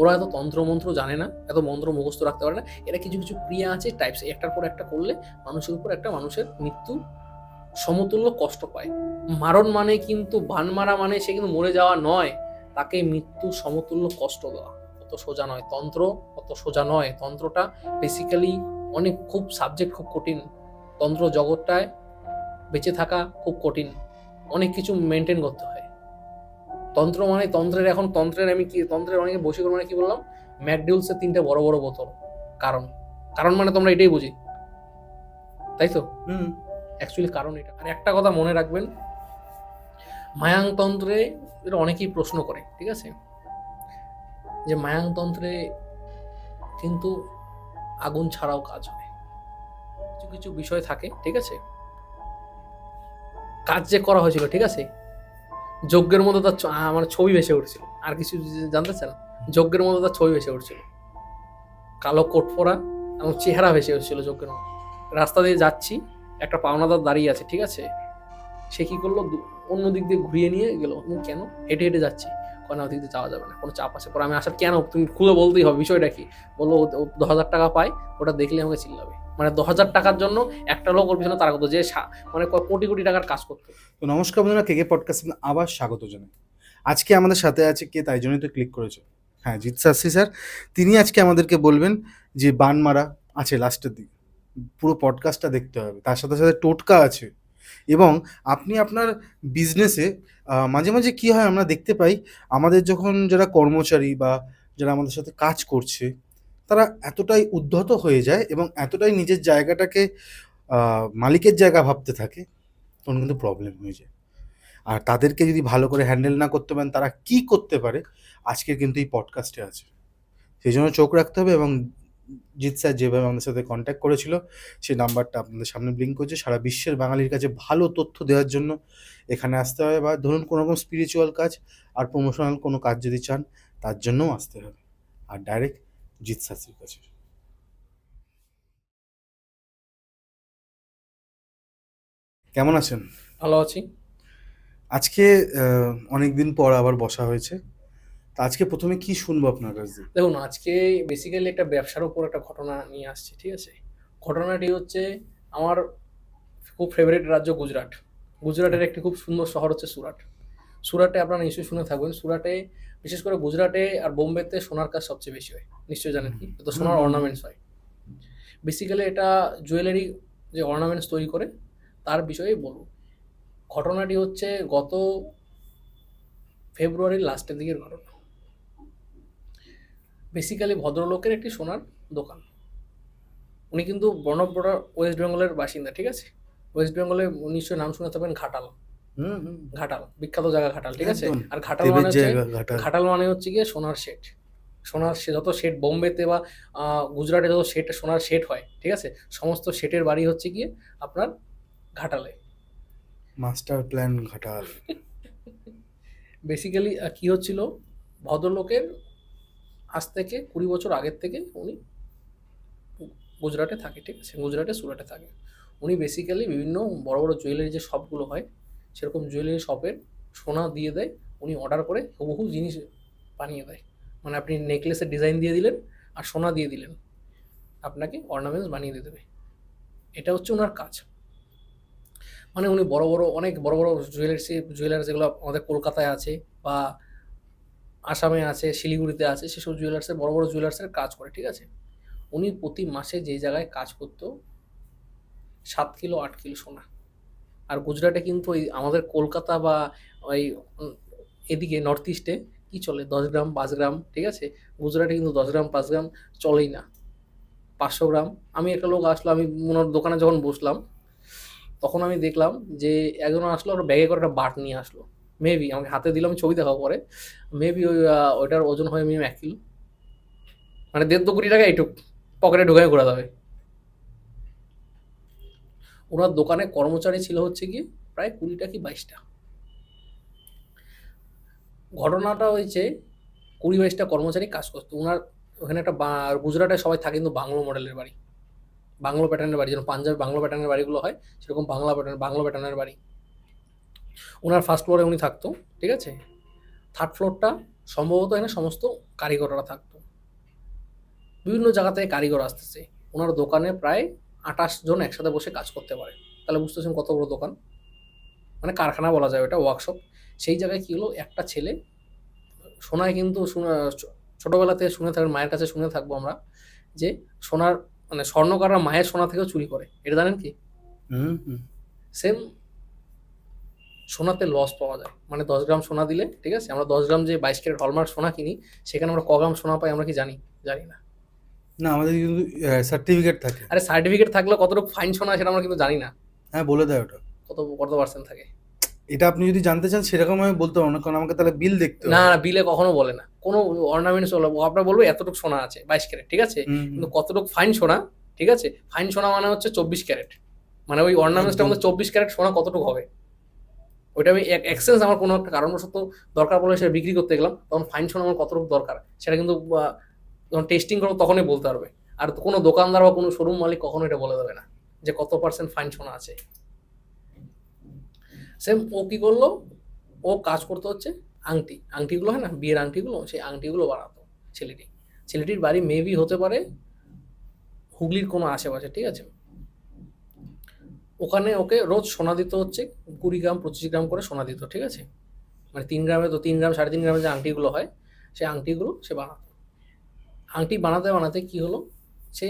ওরা এত তন্ত্রমন্ত্র জানে না, এত মন্ত্র মুখস্থ রাখতে পারে না। এরা কিছু কিছু ক্রিয়া আছে টাইপস, একটার পর একটা করলে মানুষের উপর একটা মানুষের মৃত্যু সমতুল্য কষ্ট পায়। মারণ মানে কিন্তু বান মারা মানে সে কিন্তু মরে যাওয়া নয়, তাকে মৃত্যু সমতুল্য কষ্ট দেওয়া। অত সোজা নয় তন্ত্র, অত সোজা নয় তন্ত্রটা। বেসিক্যালি অনেক খুব সাবজেক্ট, খুব কঠিন। তন্ত্র জগৎটায় বেঁচে থাকা খুব কঠিন, অনেক কিছু মেনটেন করতে হয়। তন্ত্র মানে তন্ত্রের, এখন তন্ত্রের আমি কি তন্ত্রের অনেকে বশীকরণ মানে কি বললাম, ম্যাকডিউলসের 3টে বড় বড় বোতল। কারণ কারণ মানে তোমরা এটাই বুঝি, তাই তো? অ্যাকচুয়ালি কারণ এটা। আর একটা কথা মনে রাখবেন, মায়াংতন্ত্রে এটা অনেকেই প্রশ্ন করে, ঠিক আছে, যে মায়াংতন্ত্রে কিন্তু আগুন ছাড়াও কাজ হয়। কিছু কিছু বিষয় থাকে, ঠিক আছে, কাজ যে করা হয়েছিল, ঠিক আছে, যজ্ঞের মধ্যে তার আমার ছবি ভেসে উঠছিল। আর কিছু জানতে চান? যজ্ঞের মধ্যে তার ছবি ভেসে উঠছিল, কালো কোট পরা এবং চেহারা ভেসে উঠছিল যজ্ঞের মধ্যে। রাস্তা দিয়ে যাচ্ছি, একটা পাওনাদার দাঁড়িয়ে আছে, ঠিক আছে, সে কি করলো, অন্য দিক দিয়ে ঘুরিয়ে নিয়ে গেল। কেন? হেঁটে হেঁটে যাচ্ছি, কোনো দিক দিয়ে যাওয়া যাবে না, কোনো চাপ আছে। পরে আমি আসার কেন, তুমি খুলে বলতেই হবে বিষয়টা কি। বললো ও 10,000 টাকা পায়, ওটা দেখলে আমাকে চিল্লাবে। মানে 10,000 টাকার জন্য একটা লোক ওর পিছনে তারা করতো, যে মানে কোটি কোটি টাকার কাজ করতো। তো নমস্কার বন্ধুরা, কেকে পডকাস্ট আবার স্বাগত জানাই। আজকে আমাদের সাথে আছে কে, তাই জন্যই তো ক্লিক করেছে। হ্যাঁ, জিৎ শাস্ত্রী স্যার। তিনি আজকে আমাদেরকে বলবেন যে বান মারা আছে লাস্টের দিকে, পুরো পডকাস্টটা দেখতে হবে। তার সাথে সাথে টোটকা আছে। এবং আপনি আপনার বিজনেসে মাঝে মাঝে কী হয় আমরা দেখতে পাই, আমাদের যখন যারা কর্মচারী বা যারা আমাদের সাথে কাজ করছে, তারা এতটাই উদ্ধত হয়ে যায় এবং এতটাই নিজের জায়গাটাকে মালিকের জায়গা ভাবতে থাকে, তখন কিন্তু প্রবলেম হয়ে যায়। আর তাদেরকে যদি ভালো করে হ্যান্ডেল না করতে পারেন, তারা কি করতে পারে, আজকের কিন্তু এই পডকাস্টে আছে। সেই জন্য চোখ রাখতে হবে। এবং জিৎ স্যার যেভাবে আমাদের সাথে কন্ট্যাক্ট করেছিল, সেই নাম্বারটা আপনাদের সামনে ব্লিঙ্ক করছে। সারা বিশ্বের বাঙালির কাছে ভালো তথ্য দেওয়ার জন্য এখানে আসতে হবে, বা ধরুন কোনো রকম স্পিরিচুয়াল কাজ আর প্রমোশনাল কোনো কাজ যদি চান, তার জন্যও আসতে হবে। আর ডাইরেক্ট জিৎ শাস্ত্রীর কাছে। কেমন আছেন? ভালো আছি। আজকে অনেক দিন পর আবার বসা হয়েছে। তা আজকে প্রথমে কি শুনবো আপনার কাছ থেকে? দেখুন, আজকে বেসিক্যালি একটা ব্যবসার উপর একটা ঘটনা নিয়ে আসছি, ঠিক আছে। ঘটনাটি হচ্ছে, আমার খুব ফেভারিট রাজ্য গুজরাট। গুজরাটের একটি খুব সুন্দর শহর হচ্ছে সুরাট। সুরাটে আপনারা নিশ্চয়ই শুনে থাকবেন, সুরাটে বিশেষ করে গুজরাটে আর বোম্বেতে সোনার কাজ সবচেয়ে বেশি হয়, নিশ্চয়ই জানেন কি, তো সোনার অর্নামেন্টস হয়। বেসিক্যালি এটা জুয়েলারি, যে অর্নামেন্টস তৈরি করে তার বিষয়ে বলবো। ঘটনাটি হচ্ছে গত ফেব্রুয়ারির লাস্টের দিকের ঘটনা। বেসিক্যালি ভদ্রলোকের একটি সোনার দোকান। উনি কিন্তু বর্ণপড়া ওয়েস্ট বেঙ্গলের বাসিন্দা, ঠিক আছে। ওয়েস্ট বেঙ্গলে নিশ্চয়ই নাম শুনে থাকবেন ঘাটাল। ঘাটাল বিখ্যাত জায়গা, ঘাটাল, ঠিক আছে। একদম আর ঘাটাল দেবের মানে হচ্ছে, জায়গা ঘাটাল। ঘাটাল মানে হচ্ছে গিয়ে সোনার শেড। সোনার যত শেড বোম্বেতে বা গুজরাটে যত শেড, সোনার শেড হয়, ঠিক আছে, সমস্ত শেডের বাড়ি হচ্ছে গিয়ে আপনার ঘাটালে। Master plan Ghatal. বেসিক্যালি কি হচ্ছিল, ভদ্রলোকের আজ থেকে 20 বছর আগের থেকে উনি গুজরাটে থাকে, ঠিক আছে, গুজরাটে সুরাটে থাকে। উনি বেসিক্যালি বিভিন্ন বড় বড় জুয়েলারি যে শপগুলো হয়, সেরকম জুয়েলারি শপের সোনা দিয়ে দেয়। উনি অর্ডার করে হুবহু জিনিস বানিয়ে দেয়। মানে আপনি নেকলেসের ডিজাইন দিয়ে দিলেন আর সোনা দিয়ে দিলেন, আপনাকে অর্নামেন্টস বানিয়ে দিয়ে দেবে। এটা হচ্ছে ওনার কাজ। মানে উনি বড় বড় অনেক বড় বড় জুয়েলার্স যেগুলো আমাদের কলকাতায় আছে বা আসামে আছে, শিলিগুড়িতে আছে, সেসব জুয়েলার্সের বড় বড় জুয়েলার্সের কাজ করে, ঠিক আছে। উনি প্রতি মাসে যেই জায়গায় কাজ করতো 7 কিলো 8 কিলো সোনা। আর গুজরাটে কিন্তু ওই আমাদের কলকাতা বা ওই এদিকে নর্থ ইস্টে কি চলে, 10 গ্রাম 5 গ্রাম, ঠিক আছে। গুজরাটে কিন্তু 10 গ্রাম 5 গ্রাম চলেই না, 500 গ্রাম। আমি একটা লোক আসলো, আমি ওনার দোকানে যখন বসলাম, তখন আমি দেখলাম যে একজন আসলো, ওর ব্যাগে করে একটা বাট নিয়ে আসলো। মেবি আমাকে হাতে দিলাম, ছবি দেখাও পরে, মেবি ওইটার ওজন হয় মিনিমাম 1 কিলো। মানে 1.5-2 কোটি টাকা এইটুক পকেটে ঢুকায় ঘোরা যাবে। ওনার দোকানে কর্মচারী ছিল হচ্ছে গিয়ে প্রায় 20টা কি 22টা। ঘটনাটা হয়েছে 20-22টা কর্মচারী কাজ করতো ওনার ওখানে। একটা গুজরাটে সবাই থাকে কিন্তু বাংলো মডেলের বাড়ি, বাংলো প্যাটার্নের বাড়ি, যেন পাঞ্জাব বাংলো প্যাটার্নের বাড়িগুলো হয়, সেরকম বাংলো প্যাটার্নের বাড়ি। ওনার ফার্স্ট ফ্লোরে উনি থাকতো, ঠিক আছে। থার্ড ফ্লোরটা সম্ভবত এখানে সমস্ত কারিগররা থাকতো। বিভিন্ন জায়গা থেকে কারিগর আসতেছে। ওনার দোকানে প্রায় ২৮ জন একসাথে বসে কাজ করতে পারে। তাহলে বুঝতেছেন কত বড় দোকান, মানে কারখানা বলা যায় ওটা, ওয়ার্কশপ। সেই জায়গায় কী হলো, একটা ছেলে শোনায় কিন্তু ছোটোবেলা থেকে শুনে থাকবেন, মায়ের কাছে শুনে থাকবো আমরা, যে সোনার মানে স্বর্ণকাররা মায়ের সোনা থেকেও চুরি করে, এটা জানেন কি? হুম হুম। সেম সোনাতে লস পাওয়া যায়, মানে 10 গ্রাম সোনা দিলে, ঠিক আছে, আমরা 10 গ্রাম যে 22 ক্যারেট হলমার্ক সোনা কিনি, সেখানে আমরা ক গ্রাম সোনা পাই আমরা কি জানি? জানি না। না, আমাদের কিন্তু সার্টিফিকেট থাকে। আরে সার্টিফিকেট থাকলেও কতটুকু ফাইন সোনা সেটা আমরা কিন্তু জানি না, হ্যাঁ, বলে দেয় ওটা। কত কত পার্সেন্ট থাকে। এটা আপনি যদি জানতে চান সেরকম আমি বলতে পারবো না, কারণ আমাকে তাহলে বিল দেখতে না হবে। না, বিলে কখনো বলে না, কোনো অর্নামেন্টস হলো আপনার বলবে এতটুকু সোনা আছে 22 ক্যারেট, ঠিক আছে, হুম হুম। কিন্তু কতটুকু ফাইন সোনা, ঠিক আছে, ফাইন সোনা মানে হচ্ছে 24 ক্যারেট, মানে ওই অর্নামেন্টসটার একদম। মধ্যে 24 ক্যারেট সোনা কতটুকু হবে, ওইটা আমি এক্সচেঞ্জ আমার কোনো একটা কারণবশত দরকার পড়লে সেটা বিক্রি করতে গেলাম, তখন ফাইন সোনা আমার কতটুকু দরকার সেটা কিন্তু যখন টেস্টিং করবো তখনই বলতে পারবে। আর কোনো দোকানদার বা কোনো শোরুম মালিক কখনো এটা বলে দেবে না যে কত পার্সেন্ট ফাইন সোনা আছে। সেম ও কি করলো, ও কাজ করতে হচ্ছে আংটিগুলো হয় না, বিয়ের আংটিগুলো, সেই আংটিগুলো বানাতো ছেলেটির বাড়ি মেবি হতে পারে হুগলির কোনো আশেপাশে, ঠিক আছে। ওখানে ওকে রোজ সোনা দিতে হচ্ছে 20 গ্রাম 25 গ্রাম করে সোনা দিত, ঠিক আছে, মানে 3 গ্রামে তো 3 গ্রাম 3.5 গ্রামের যে আংটিগুলো হয়, সেই আংটিগুলো সে বানাতো। আংটি বানাতে বানাতে কি হলো, সে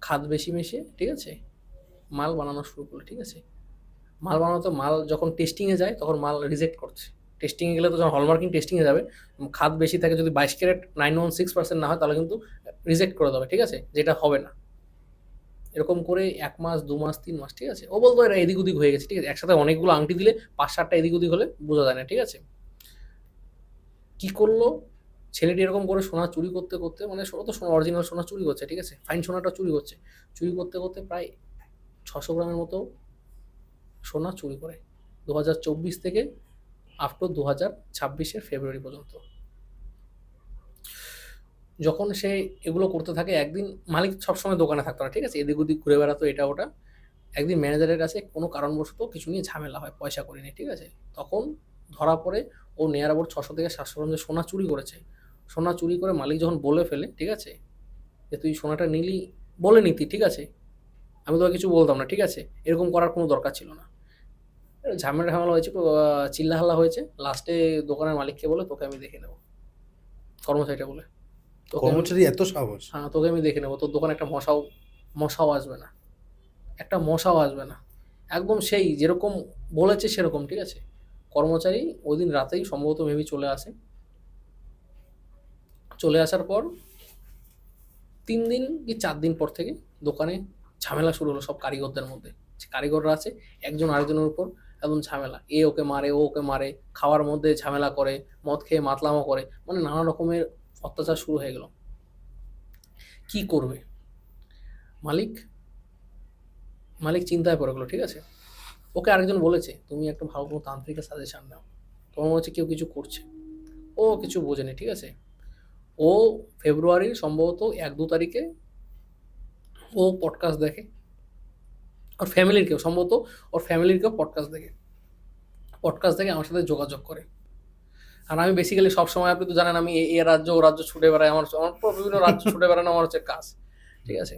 খাদ বেশি মিশিয়ে, ঠিক আছে, মাল বানানো শুরু করলো, ঠিক আছে। মাল বানাতো, মাল যখন টেস্টিংয়ে যায় তখন মাল রিজেক্ট করছে। টেস্টিংয়ে গেলে তো যখন হলমার্কিং টেস্টিংয়ে যাবে, খাদ বেশি থাকে, যদি 22 ক্যারেট 916% না হয় তাহলে কিন্তু রিজেক্ট করে দেবে, ঠিক আছে, যেটা হবে না। এরকম করে 1 মাস 2 মাস 3 মাস, ঠিক আছে, ও বলতো এরা এদিক ওদিক হয়ে গেছে, ঠিক আছে, একসাথে অনেকগুলো আংটি দিলে 5-7টা এদিক ওদিক হলে বোঝা যায় না, ঠিক আছে। কি করলো ছেলেটি, এরকম করে সোনা চুরি করতে করতে, মানে ও তো সোনা অরিজিনাল সোনা চুরি করছে, ঠিক আছে, ফাইন সোনাটা চুরি করছে, চুরি করতে করতে প্রায় 600 গ্রামের মতো সোনা চুরি করে 2024 থেকে আপ টু 2026-এর ফেব্রুয়ারি পর্যন্ত। যখন সে এগুলো করতে থাকে, একদিন মালিক সবসময় দোকানে থাকতো না, ঠিক আছে, এদিক ওদিক ঘুরে বেড়াতো এটা ওটা। একদিন ম্যানেজারের কাছে কোনো কারণবশত কিছু নিয়ে ঝামেলা হয়, পয়সা করি নিয়ে, ঠিক আছে, তখন ধরা পড়ে ও নেয়ার আবার 600 থেকে 700 গ্রাম যে সোনা চুরি করেছে। সোনা চুরি করে মালিক যখন বলে ফেলে, ঠিক আছে, যে তুই সোনাটা নিলি, বলে নিতি, ঠিক আছে, আমি তো আর কিছু বলতাম না, ঠিক আছে, এরকম করার কোনো দরকার ছিল না। ঝামেলা ঝামেলা হয়েছে, একটু চিল্লাহাল্লা হয়েছে, লাস্টে দোকানের মালিককে বলে তোকে আমি দেখে নেবো, কর্মচারীটা বলে তোকে আমি, কর্মচারী এত সাহস! হ্যাঁ তোকে আমি দেখে নেবো, তোর দোকানে একটা মশাও আসবে না, একটা মশাও আসবে না, একদম সেই যেরকম বলেছে সেরকম, ঠিক আছে। কর্মচারী ওই দিন রাতেই সম্ভবত মেবি চলে আসে, চলে আসার পর 3 দিন কি 4 দিন পর থেকে দোকানে ঝামেলা শুরু হলো সব কারিগরদের মধ্যে। যে কারিগররা আছে একজন আরেকজনের উপর একদম ঝামেলা, এ ওকে মারে, ও ওকে মারে, খাওয়ার মধ্যে ঝামেলা করে, মদ খেয়ে মাতলামো করে, মানে নানা রকমের অত্যাচার শুরু হয়ে গেল। কি করবে মালিক, মালিক চিন্তায় পড়ে গেলো, ঠিক আছে। ওকে আরেকজন বলেছে তুমি একটা ভালো কোনো তান্ত্রিকের সাজেশন নাও, তোমার মনে হচ্ছে কেউ কিছু করছে। ও কিছু বোঝেনি, ঠিক আছে। ও ফেব্রুয়ারির সম্ভবত 1-2 তারিখে ও পডকাস্ট দেখে, ওর ফ্যামিলির কেউ সম্ভবত, ওর ফ্যামিলির কেউ পডকাস্ট দেখে আমার সাথে যোগাযোগ করে। আর আমি বেসিক্যালি সবসময়, আপনি তো জানেন আমি এ রাজ্য ও রাজ্য ছুটে বেড়াই, আমার আমার তো বিভিন্ন রাজ্য ছুটে বেড়ানো আমার হচ্ছে কাজ, ঠিক আছে।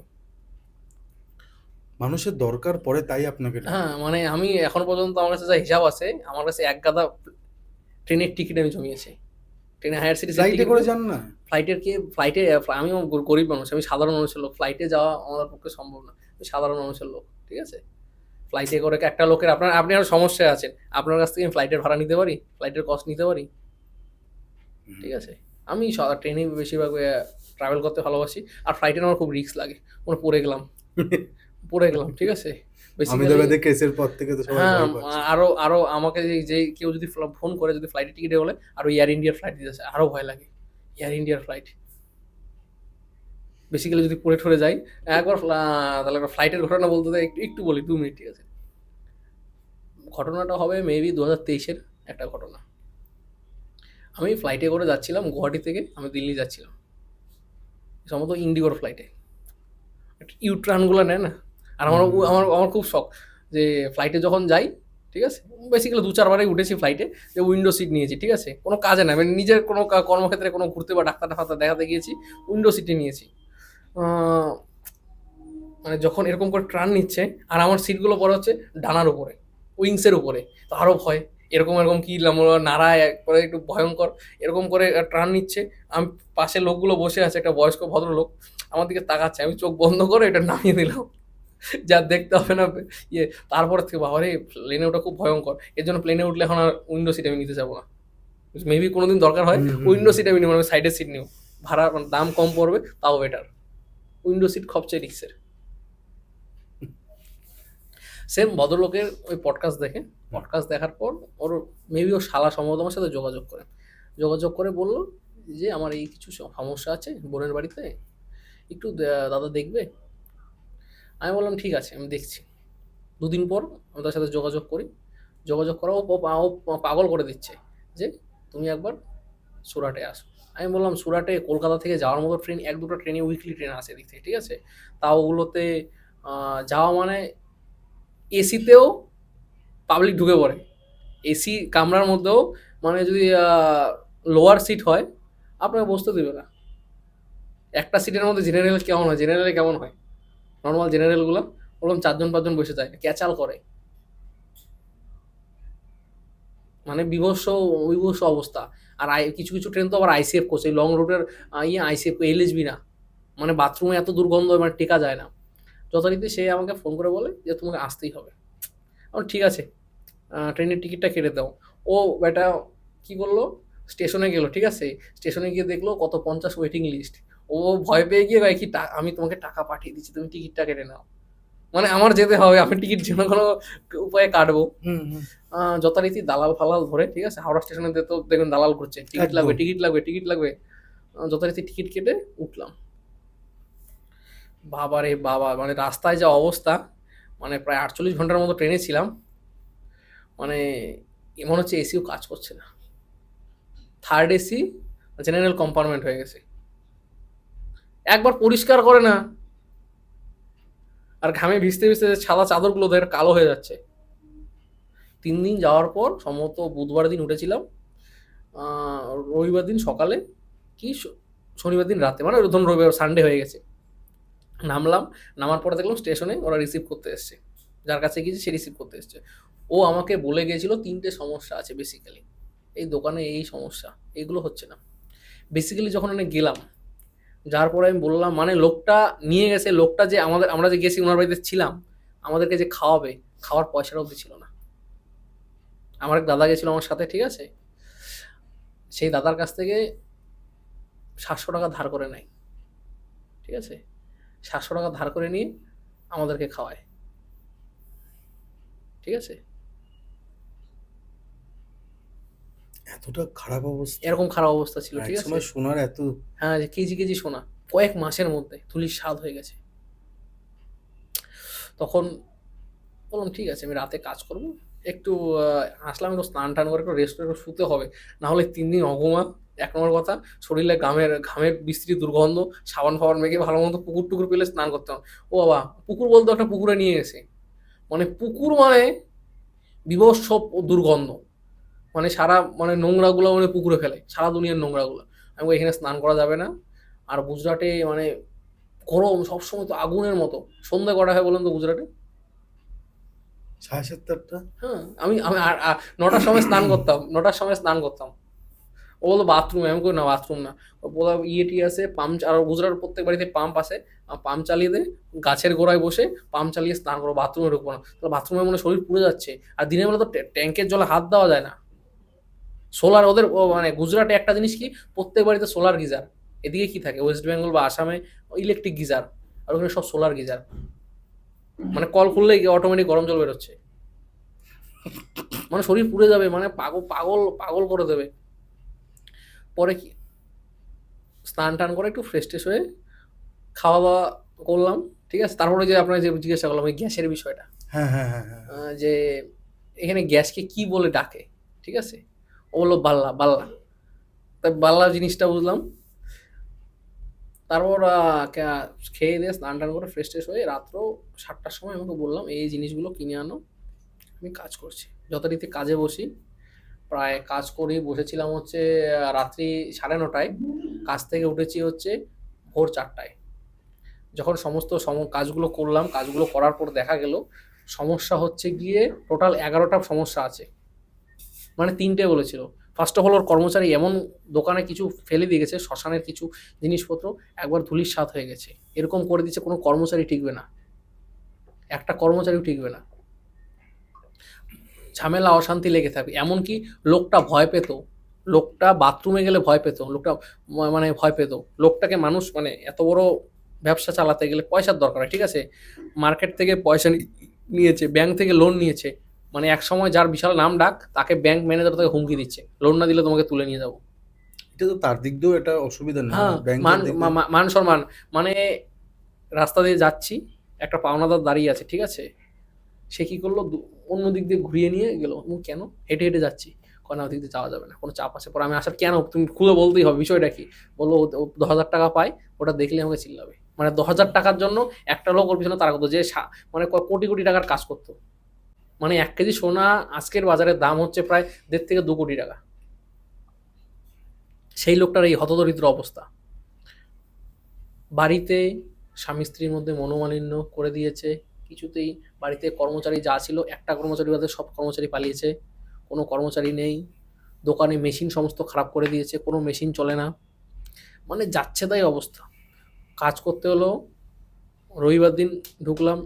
মানুষের দরকার পড়ে তাই আপনাকে ডাকে। হ্যাঁ, মানে আমি এখন পর্যন্ত আমার কাছে যা হিসাব আছে, আমার কাছে এক গাদা ট্রেনের টিকিট আমি জমিয়েছি, ট্রেনে হায়ার সিটিসের ফ্লাইটে টিকিট। করে যান না? ফ্লাইটে আমিও গরিব মানুষ, আমি সাধারণ মানুষের লোক, ফ্লাইটে যাওয়া আমার পক্ষে সম্ভব না, আমি সাধারণ মানুষের লোক, ঠিক আছে। ফ্লাইটে করে একটা লোকের, আপনি আরও সমস্যায় আছেন, আপনার কাছ থেকে আমি ফ্লাইটের ভাড়া নিতে পারি, ফ্লাইটের কস্ট নিতে পারি, ঠিক আছে। আমি ট্রেনে বেশিরভাগ ট্রাভেল করতে ভালোবাসি, আর ফ্লাইটে আমার খুব রিস্ক লাগে, মানে পড়ে গেলাম, ঠিক আছে, বেসিক্যালি। আহমেদাবাদের কেসের পর থেকে তো সবাই হ্যাঁ, ভয় পাচ্ছে। আরো আমাকে যে কেউ যদি ফোন করে যদি ফ্লাইটের টিকিটে বলে, আরো এয়ার ইন্ডিয়ার ফ্লাইট দিতেছে, আরো ভয় লাগে, এয়ার ইন্ডিয়ার ফ্লাইট বেসিক্যালি যদি পড়ে ঠরে যাই একবার, তাহলে একটা ফ্লাইটের ঘটনা বলতে দেয়, একটু একটু বলি 2 মিনিট, ঠিক আছে। ঘটনাটা হবে মেবি 2023-এর একটা ঘটনা। আমি ফ্লাইটে করে যাচ্ছিলাম গুয়াহাটি থেকে, আমি দিল্লি যাচ্ছিলাম, সম্ভবত ইন্ডিগোর ফ্লাইটে, ইউট্রানগুলো নেয় না। আর আমার আমার আমার খুব শখ যে ফ্লাইটে যখন যাই ঠিক আছে? বেসিক্যালি ২-৪ বারই উঠেছি ফ্লাইটে, যে উইন্ডো সিট নিয়েছি, ঠিক আছে? কোনো কাজে না, মানে নিজের কোনো কর্মক্ষেত্রে কোনো ঘুরতে বা ডাক্তার-টাক্তার দেখাতে গিয়েছি, উইন্ডো সিটে নিয়েছি। আ মানে যখন এরকম করে টার্ন নিচ্ছে, আর আমার সিটগুলো পড়ে হচ্ছে ডানার উপরে, উইংসের উপরে। তো আরও ভয়। এরকম কি নাড়ায় করে একটু ভয়ংকর। এরকম করে টার্ন নিচ্ছে। পাশে লোকগুলো বসে আছে, একটা বয়স্ক ভদ্রলোক আমার দিকে তাকাচ্ছে। আমি চোখ বন্ধ করে এটা নামিয়ে দিলাম। যে আর দেখতে হবে না ইয়ে। তারপরের থেকে বাবারে প্লেনে ওঠা খুব ভয়ংকর। এর জন্য প্লেনে উঠলে এখন আর উইন্ডো সিট আমি নিতে যাবো না। মেবি কোনোদিন দরকার হয় হুম, হুম, উইন্ডো হুম। সিট আমি নিবো না, আমি সাইডের সিট নিব। ভাড়া মানে দাম কম পড়বে, তাও বেটার। উইন্ডো সিট সবচেয়ে রিস্কের। সেম ভদ্রলোকের ওই পডকাস্ট দেখে, পডকাস্ট দেখার পর ওর মেবি ওর শালা সম্ভবত আমার সাথে যোগাযোগ করে বলল যে আমার এই কিছু সমস্যা আছে বোনের বাড়িতে, একটু দাদা দেখবে। আমি বললাম ঠিক আছে, আমি দেখছি। ২ দিন পর আমি তার সাথে যোগাযোগ করা, ও পাগল করে দিচ্ছে যে তুমি একবার সুরাটে আসো। আমি বললাম সুরাটে কলকাতা থেকে যাওয়ার মতো ট্রেন ১-২টো ট্রেনে উইকলি ট্রেন আছে এদিক থেকে, ঠিক আছে? তাও ওগুলোতে যাওয়া মানে এসিতেও পাবলিক ঢুকে পড়ে। এসি কামরার মধ্যেও মানে যদি লোয়ার সিট হয়, আপনাকে বসতে দেবে না। একটা সিটের মধ্যে জেনারেল কেমন হয়, জেনারেলে কেমন হয়, নর্মাল জেনারেলগুলো ওরকম ৪ জন ৫ জন বসে যায়, ক্যাচাল করে। মানে বিভৎস অবস্থা। আর কিছু ট্রেন তো আবার আইসিএফ করছে, এই লং রুটের আইসিএফ, এলএসবি না। মানে বাথরুমে এত দুর্গন্ধ, মানে টেকা যায় না। যথারীতি সে আমাকে ফোন করে বলে যে তোমাকে আসতেই হবে। ঠিক আছে, ট্রেনের টিকিটটা কেটে দাও। ও বেটা কি করলো, স্টেশনে গেল, ঠিক আছে? স্টেশনে গিয়ে দেখলো কত 50 ওয়েটিং লিস্ট। ও ভয় পেয়ে গিয়ে ভাই কি আমি তোমাকে টাকা পাঠিয়ে দিচ্ছি, তুমি টিকিটটা কেটে নাও। মানে আমার যেতে হবে, আমি টিকিট যে কোনো উপায়ে কাটবো। হুম, হুম। যথারীতি দালাল ফালাল ধরে, ঠিক আছে, হাওড়া স্টেশনে তো দেখবেন দালাল করছে, টিকিট লাগবে একদম। টিকিট লাগবে। যথারীতি টিকিট কেটে উঠলাম। বাবা রে বাবা, মানে রাস্তায় যা অবস্থা, মানে প্রায় ৪৮ ঘন্টার মতো ট্রেনে ছিলাম। মানে মনে হচ্ছে এসিও কাজ করছে না। থার্ড এসি জেনারেল কম্পার্টমেন্ট হয়ে গেছে, একবার পরিষ্কার করে না। আর ঘামে ভিজতে ভিজতে যে সাদা চাদরগুলো ধরে কালো হয়ে যাচ্ছে। ৩ দিন যাওয়ার পর সম্ভবত বুধবার দিন উঠেছিলাম, রবিবার দিন সকালে কি শনিবার দিন রাতে, মানে ধরুন রবিবার সানডে হয়ে গেছে। নামলাম, নামার পরে দেখলাম স্টেশনে ওরা রিসিভ করতে এসছে, যার কাছে গিয়েছি সে রিসিভ করতে এসছে। ও আমাকে বলে গিয়েছিল ৩টে সমস্যা আছে বেসিক্যালি, এই দোকানে এই সমস্যা, এগুলো হচ্ছে না। বেসিক্যালি যখন আমি গেলাম, যার পরে আমি বললাম, মানে লোকটা নিয়ে গেছে, লোকটা যে আমরা যে গেছি ওনার বাড়িতে ছিলাম, আমাদেরকে যে খাওয়াবে, খাওয়ার পয়সাটাও দিচ্ছিল না। আমার এক দাদা গেছিল আমার সাথে, ঠিক আছে? সেই দাদার কাছ থেকে ৭০০ টাকা ধার করে নেয়, ঠিক আছে? ৭০০ টাকা ধার করে নিয়ে আমাদেরকে খাওয়ায়, ঠিক আছে? এতটা খারাপ অবস্থা? এরকম খারাপ অবস্থা ছিল, আর ঠিক আছে? একসময় সোনার এত হ্যাঁ, যে কেজি সোনা কয়েক মাসের মধ্যে ধুলির স্বাদ হয়ে গেছে। তখন বললাম ঠিক আছে, আমি রাতে কাজ করব, একটু আসলাম, একটু স্নান টান করে একটু রেস্ট করে একটু শুতে হবে, না হলে ৩ দিন অঘুমা। ১ নম্বর কথা, শরীরে ঘামের বিশ্রী দুর্গন্ধ, সাবান ফাবান মেখে ভালো মতো পুকুর টুকুর পেলে স্নান করতাম। ও বাবা, পুকুর বলতে একটা পুকুরে নিয়ে গেছে, মানে পুকুর মানে বীভৎস দুর্গন্ধ, মানে সারা মানে নোংরাগুলো মানে পুকুরে ফেলে, সারা দুনিয়ার নোংরাগুলো। আমি বলি, এখানে স্নান করা যাবে না। আর গুজরাটে মানে গরম সবসময় তো আগুনের মতো। সন্ধ্যে কটা হয় বলুন তো গুজরাটে? ৭:৩০-৮টা। হ্যাঁ, আমি আমি আর ৯টার সময় স্নান করতাম, ৯টার সময় স্নান করতাম। ও বললো বাথরুমে, আমি করি না বাথরুম না। ও বললাম ইয়েটি আছে পাম্প, আর গুজরাট প্রত্যেক বাড়িতে পাম্প আছে, পাম্প চালিয়ে দে, গাছের গোড়ায় বসে পাম্প চালিয়ে স্নান করো, বাথরুমে ঢুকবো না। তাহলে বাথরুমে মনে হয় শরীর পুড়ে যাচ্ছে, আর দিনের বেলা তো ট্যাঙ্কের জলে হাত দেওয়া যায় না। সোলার ওদের মানে গুজরাটে একটা জিনিস কি, প্রত্যেক বাড়িতে সোলার গিজার। এদিকে কি থাকে ওয়েস্ট বেঙ্গল বা আসামে ইলেকট্রিক গিজার, আর ওখানে সব সোলার গিজার। মানে কল খুললেই অটোমেটিক গরম জল বেরোচ্ছে। মানে শরীর পুড়ে যাবে, মানে পাগল পাগল পাগল করে দেবে। পরে কি স্নান টান করে একটু ফ্রেশ ট্রেশ হয়ে খাওয়া দাওয়া করলাম, ঠিক আছে? তারপরে যে আপনার যে জিজ্ঞাসা করলাম ওই গ্যাসের বিষয়টা, হ্যাঁ, হ্যাঁ, হ্যাঁ, হ্যাঁ। যে এখানে গ্যাসকে কি বলে ডাকে, ঠিক আছে? ও বললো বাল্লা বাল্লা। তাই বাল্লা জিনিসটা বুঝলাম। তারপর খেয়ে দিয়ে স্নান টান করে ফ্রেশ ট্রেশ হয়ে রাত্র ৭টার সময় আমাকে বললাম এই জিনিসগুলো কিনে আনো, আমি কাজ করছি। যথারীতি কাজে বসি, প্রায় কাজ করি, বসেছিলাম হচ্ছে রাত্রি 9:30টায়, কাজ থেকে উঠেছি হচ্ছে ভোর 4টায়। যখন সমস্ত কাজগুলো করলাম, কাজগুলো করার পর দেখা গেল সমস্যা হচ্ছে গিয়ে টোটাল 11টা সমস্যা আছে, মানে 3টে বলেছিল। ফার্স্ট অফ অল ওর কর্মচারী এমন দোকানে কিছু ফেলে দিয়ে গেছে, শ্মশানের কিছু জিনিসপত্র একবার ধুলির স্বাদ হয়ে গেছে, এরকম করে দিচ্ছে, কোনো কর্মচারী টিকবে না, একটা কর্মচারীও টিকবে না, ঝামেলা অশান্তি লেগে থাকবে। এমনকি লোকটা ভয় পেত, লোকটা বাথরুমে গেলে ভয় পেত, লোকটা মানে ভয় পেত। লোকটাকে মানুষ মানে এত বড় ব্যবসা চালাতে গেলে পয়সার দরকার হয়, ঠিক আছে, মার্কেট থেকে পয়সা নিয়েছে, ব্যাংক থেকে লোন নিয়েছে, মানে এক সময় যার বিশাল নাম ডাক তাকে ব্যাংক ম্যানেজার তাকে হুমকি দিচ্ছে, লোন না দিলে তোমাকে তুলে নিয়ে যাবো। এটা তো তার দিক দিয়েও এটা অসুবিধা নেই, হ্যাঁ, মান ব্যাংকের দিক দিয়ে। মান সম্মান, মানে রাস্তা দিয়ে যাচ্ছি, একটা পাওনাদার দাঁড়িয়ে আছে, ঠিক আছে, সে কি করলো, অন্য দিক দিয়ে ঘুরিয়ে নিয়ে গেল। কেন? হেঁটে হেঁটে যাচ্ছি, না ওদিক দিয়ে যাওয়া যাবে না, কোনো চাপ আছে। পরে আমি আসার, কেন তুমি খুলে বলতেই হবে বিষয়টা কি। বললো ও 10,000 টাকা পায়, ওটা দেখলে আমাকে চিল্লাবে, মানে 10,000 টাকার জন্য একটা লোক ওর পিছনে তারা করতো, যে মানে কোটি কোটি টাকার কাজ করতো। মানে 1 কেজি সোনা আজকের বাজারের দাম হচ্ছে প্রায় 1.5 থেকে 2 কোটি টাকা। সেই লোকটার এই হতদরিদ্র অবস্থা। বাড়িতে স্বামী স্ত্রীর মধ্যে মনোমালিন্য করে দিয়েছে, কিছুতেই বাড়িতে কর্মচারী যা ছিল, একটা কর্মচারী বাদে সব কর্মচারী পালিয়েছে, কোনো কর্মচারী নেই, দোকানে মেশিন সমস্ত খারাপ করে দিয়েছে, কোনো মেশিন চলে না, মানে যাচ্ছে তাই অবস্থা। কাজ করতে হলো, রবিবার দিন ঢুকলাম,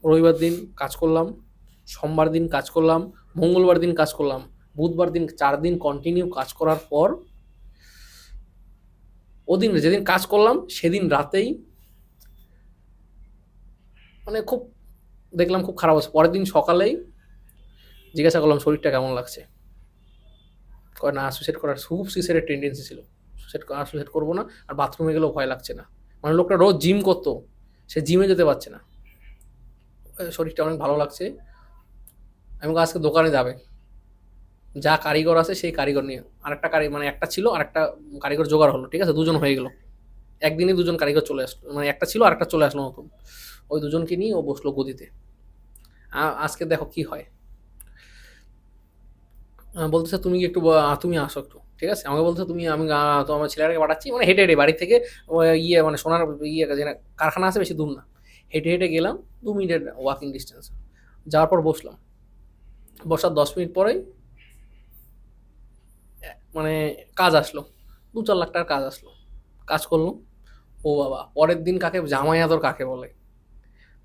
রবিবার দিন কাজ করলাম, সোমবার দিন কাজ করলাম, মঙ্গলবার দিন কাজ করলাম, বুধবার দিন, 4 দিন কন্টিনিউ কাজ করার পর ওদিন যেদিন কাজ করলাম সেদিন রাতেই মানে খুব দেখলাম খুব খারাপ আছে। পরের দিন সকালেই জিজ্ঞাসা করলাম শরীরটা কেমন লাগছে, কয় না সুইসাইড করার খুব সুইসাইডের টেন্ডেন্সি ছিল, সুইসাইড করবো না, আর বাথরুমে গেলেও ভয় লাগছে না। মানে লোকটা রোজ জিম করতো, সে জিমে যেতে পারছে না, শরীরটা অনেক ভালো লাগছে। আমি আজকে দোকানে যাবে, যা কারিগর আছে সেই কারিগর নিয়ে, আরেকটা মানে একটা ছিল আর একটা কারিগর জোগাড় হলো, ঠিক আছে, দুজন হয়ে গেল, একদিনই দুজন কারিগর চলে আসলো, মানে একটা ছিল আর একটা চলে আসলো নতুন, ওই দুজনকে নিয়ে ও বসলো গদিতে। আজকে দেখো কি হয়। বলতেছে তুমি কি একটু তুমি আসো একটু, ঠিক আছে, আমাকে বলছে তুমি, আমি তো আমার ছেলেটাকে পাঠাচ্ছি, মানে হেঁটে হেঁটে বাড়ি থেকে ইয়ে মানে সোনার ইয়ে যেখানে কারখানা আছে বেশি দূর না, হেঁটে হেঁটে গেলাম, 2 মিনিটের ওয়াকিং ডিস্টেন্স। যাওয়ার পর বসলাম, বসার 10 মিনিট পরেই মানে কাজ আসলো, 2-4 লাখ টাকার কাজ আসলো, কাজ করলো। ও বাবা, পরের দিন কাকে জামাই আদর কাকে বলে,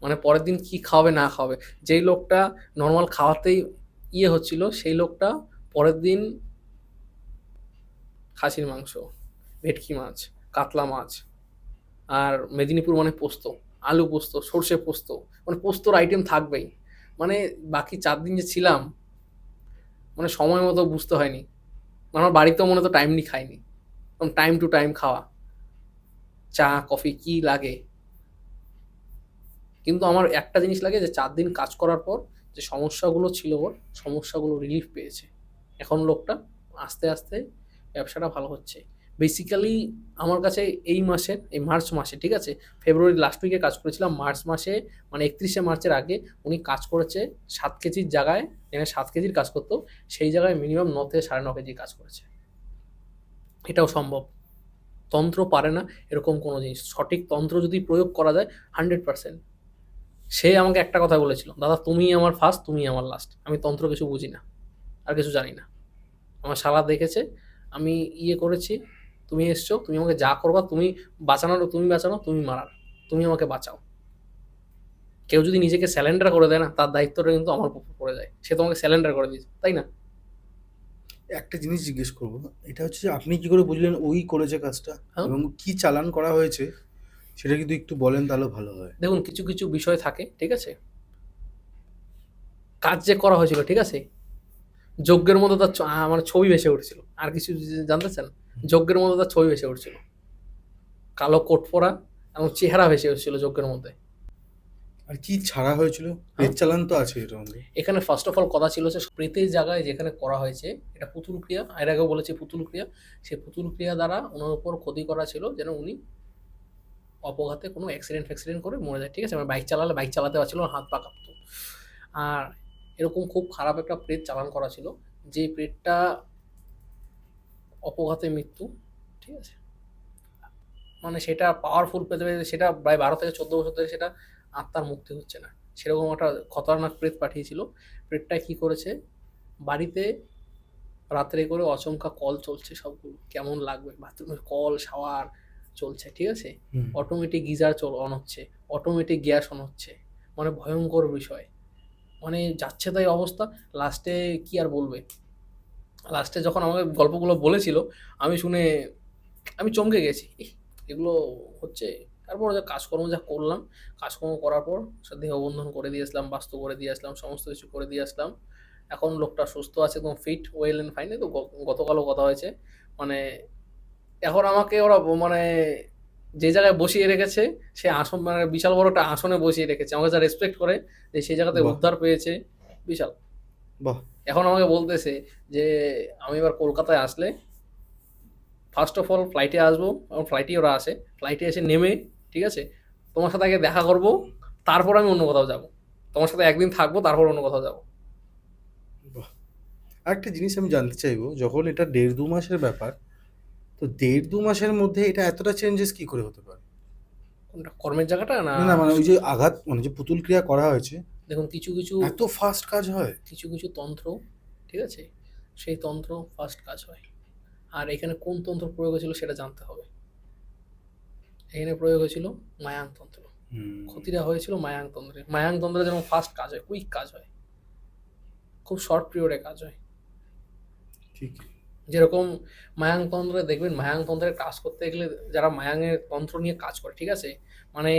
মানে পরের দিন কি খাওয়াবে না খাওয়াবে, যেই লোকটা নর্মাল খাওয়াতেই ইয়ে হচ্ছিল সেই লোকটা পরের দিন খাসির মাংস, ভেটকি মাছ, কাতলা মাছ, আর মেদিনীপুর মানে পোস্ত, আলু পোস্ত, সর্ষে পোস্ত, মানে পোস্তর আইটেম থাকবেই। মানে বাকি 4 দিন যে ছিলাম, মানে সময় মতো বুঝতে হয়নি, মানে আমার বাড়িতেও মনে তো টাইমলি খাইনি, টাইম টু টাইম খাওয়া, চা কফি কি লাগে। কিন্তু আমার একটা জিনিস লাগে যে 4 দিন কাজ করার পর যে সমস্যাগুলো ছিল ওর, সমস্যাগুলো রিলিফ পেয়েছে। এখন লোকটা আস্তে আস্তে ব্যবসাটা ভালো হচ্ছে। বেসিক্যালি আমার কাছে এই মাসের, এই মার্চ মাসে, ঠিক আছে, ফেব্রুয়ারি লাস্ট উইকে কাজ করেছিলাম, মার্চ মাসে মানে 31শে মার্চের আগে উনি কাজ করেছে 7 কেজির জায়গায়, যেখানে 7 কেজির কাজ করতো সেই জায়গায় মিনিমাম 9 থেকে 9.5 কেজি কাজ করেছে। এটাও সম্ভব, তন্ত্র পারে না এরকম কোনো জিনিস, সঠিক তন্ত্র যদি প্রয়োগ করা যায় 100%। সে আমাকে একটা কথা বলেছিল, দাদা তুমিই আমার ফার্স্ট, তুমিই আমার লাস্ট, আমি তন্ত্র কিছু বুঝি না, আর কিছু জানি না। আমার শালা দেখেছে আমি ইয়ে করেছি, তুমি এসছো, তুমি আমাকে যা করবা, তুমি বাঁচানোর তুমি বাঁচানো, তুমি মারার তুমি আমাকে বাঁচাও। কেউ যদি নিজেকে স্যালেন্ডার করে দেয় না, তার দায়িত্বটা কিন্তু আমার উপর পড়ে যায়, সে তোমাকে স্যালেন্ডার করে দিয়েছে, তাই না? একটা জিনিস জিজ্ঞেস করবো, এটা হচ্ছে যে আপনি কি করে বুঝলেন ওই করেছে কাজটা, হ্যাঁ, এবং কি চালান করা হয়েছে সেটা যদি একটু বলেন তাহলে ভালো হয়। দেখুন কিছু কিছু বিষয় থাকে, ঠিক আছে, কাজ যে করা হয়েছিল, ঠিক আছে, যজ্ঞের মধ্যে তার আমার ছবি ভেসে উঠছিল, আর কিছু জানতে চান? যজ্ঞের মধ্যে তার ছবি ভেসে উঠছিল, কালো কোট পরা এবং চেহারা ভেসে উঠছিল যজ্ঞের মধ্যে। আর কি ছাড়া হয়েছিল? পেট চালান তো আছে এটার মধ্যে। এখানে ফার্স্ট অফ অল কথা ছিল যে প্রেতের জায়গায় যেখানে করা হয়েছে এটা পুতুল ক্রিয়া, এর আগেও বলেছি পুতুল ক্রিয়া, সেই পুতুল ক্রিয়া দ্বারা ওনার উপর ক্ষতি করা ছিল যেন উনি অপঘাতে কোনো অ্যাক্সিডেন্ট ফ্যাক্সিডেন্ট করে মরে যায়, ঠিক আছে, মানে বাইক চালালে বাইক চালাতে পারছিল না, হাত পা কাঁপতো। আর এরকম খুব খারাপ একটা প্রেত চালান করা ছিল, যে প্রেতটা অপঘাতে মৃত্যু, ঠিক আছে? মানে সেটা পাওয়ারফুল পেতে পেতে সেটা প্রায় 12 থেকে 14 বছর ধরে সেটা আত্মার মুক্তি হচ্ছে না। সেরকম একটা খতরনাক প্রেত পাঠিয়েছিল। প্রেতটা কি করেছে, বাড়িতে রাত্রে করে অচমকা কল চলছে সবগুলো, কেমন লাগবে, বাথরুমের কল, শাওয়ার চলছে, ঠিক আছে? হুম। অটোমেটিক গিজার অন হচ্ছে, অটোমেটিক গ্যাস অন হচ্ছে, মানে ভয়ঙ্কর বিষয়। মানে যাচ্ছে তাই অবস্থা। লাস্টে কি আর বলবে, লাস্টে যখন আমাকে গল্পগুলো বলেছিল, আমি শুনে আমি চমকে গেছি, ইহ, এগুলো হচ্ছে। তারপর যা কাজকর্ম যা করলাম, কাজকর্ম করার পর দেহবন্ধন করে দিয়ে আসলাম, বাস্তু করে দিয়ে আসলাম, সমস্ত কিছু করে দিয়ে আসলাম। এখন লোকটা সুস্থ আছে, একদম ফিট, ওয়েল অ্যান্ড ফাইন। তো গতকালও কথা হয়েছে। মানে এখন আমাকে ওরা মানে যে জায়গায় বসিয়ে রেখেছে, সে আসন, মানে বিশাল বড় একটা আসনে বসিয়ে রেখেছে, আমাকে যা রেসপেক্ট করে, যে সেই জায়গাতে বাহ, উদ্ধার পেয়েছে, বিশাল। বাহ। এখন আমাকে বলতেছে যে আমি এবার কলকাতায় আসলে ফার্স্ট অফ অল ফ্লাইটে আসবো, এবং ফ্লাইটেই ওরা আসে, ফ্লাইটে এসে নেমে, ঠিক আছে, তোমার সাথে আগে দেখা করব, তারপর আমি অন্য কোথাও যাব, তোমার সাথে একদিন থাকবো, তারপর অন্য কোথাও যাব। বাহ। আরেকটা জিনিস আমি জানতে চাইবো, যখন এটা 1.5-2 মাসের ব্যাপার, তো 1.5-2 মাসের মধ্যে এটা এতটা চেঞ্জেস কি করে হতে পারে? কোনটা, কর্মের জায়গাটা না? না না, মানে ওই যে আঘাত, মানে যে পুতুল ক্রিয়া করা হয়েছে, দেখুন, কিছু কিছু এত ফাস্ট কাজ হয়? কিছু কিছু তন্ত্র, ঠিক আছে, সেই তন্ত্র ফার্স্ট কাজ হয়। আর এখানে কোন তন্ত্র প্রয়োগ হয়েছিল সেটা জানতে হবে। এখানে প্রয়োগ হয়েছিল মায়াং তন্ত্র। হুম। ক্ষতিটা হয়েছিল মায়াং তন্ত্রে। মায়াং তন্ত্রে যেমন ফাস্ট কাজ হয়, কুইক কাজ হয়, খুব শর্ট পিরিয়ডে কাজ হয়। ঠিক। যেরকম মায়াংতন্ত্রে দেখবেন, মায়াংতন্ত্রের কাজ করতে গেলে যারা মায়াংয়ের তন্ত্র নিয়ে কাজ করে, ঠিক আছে, মানে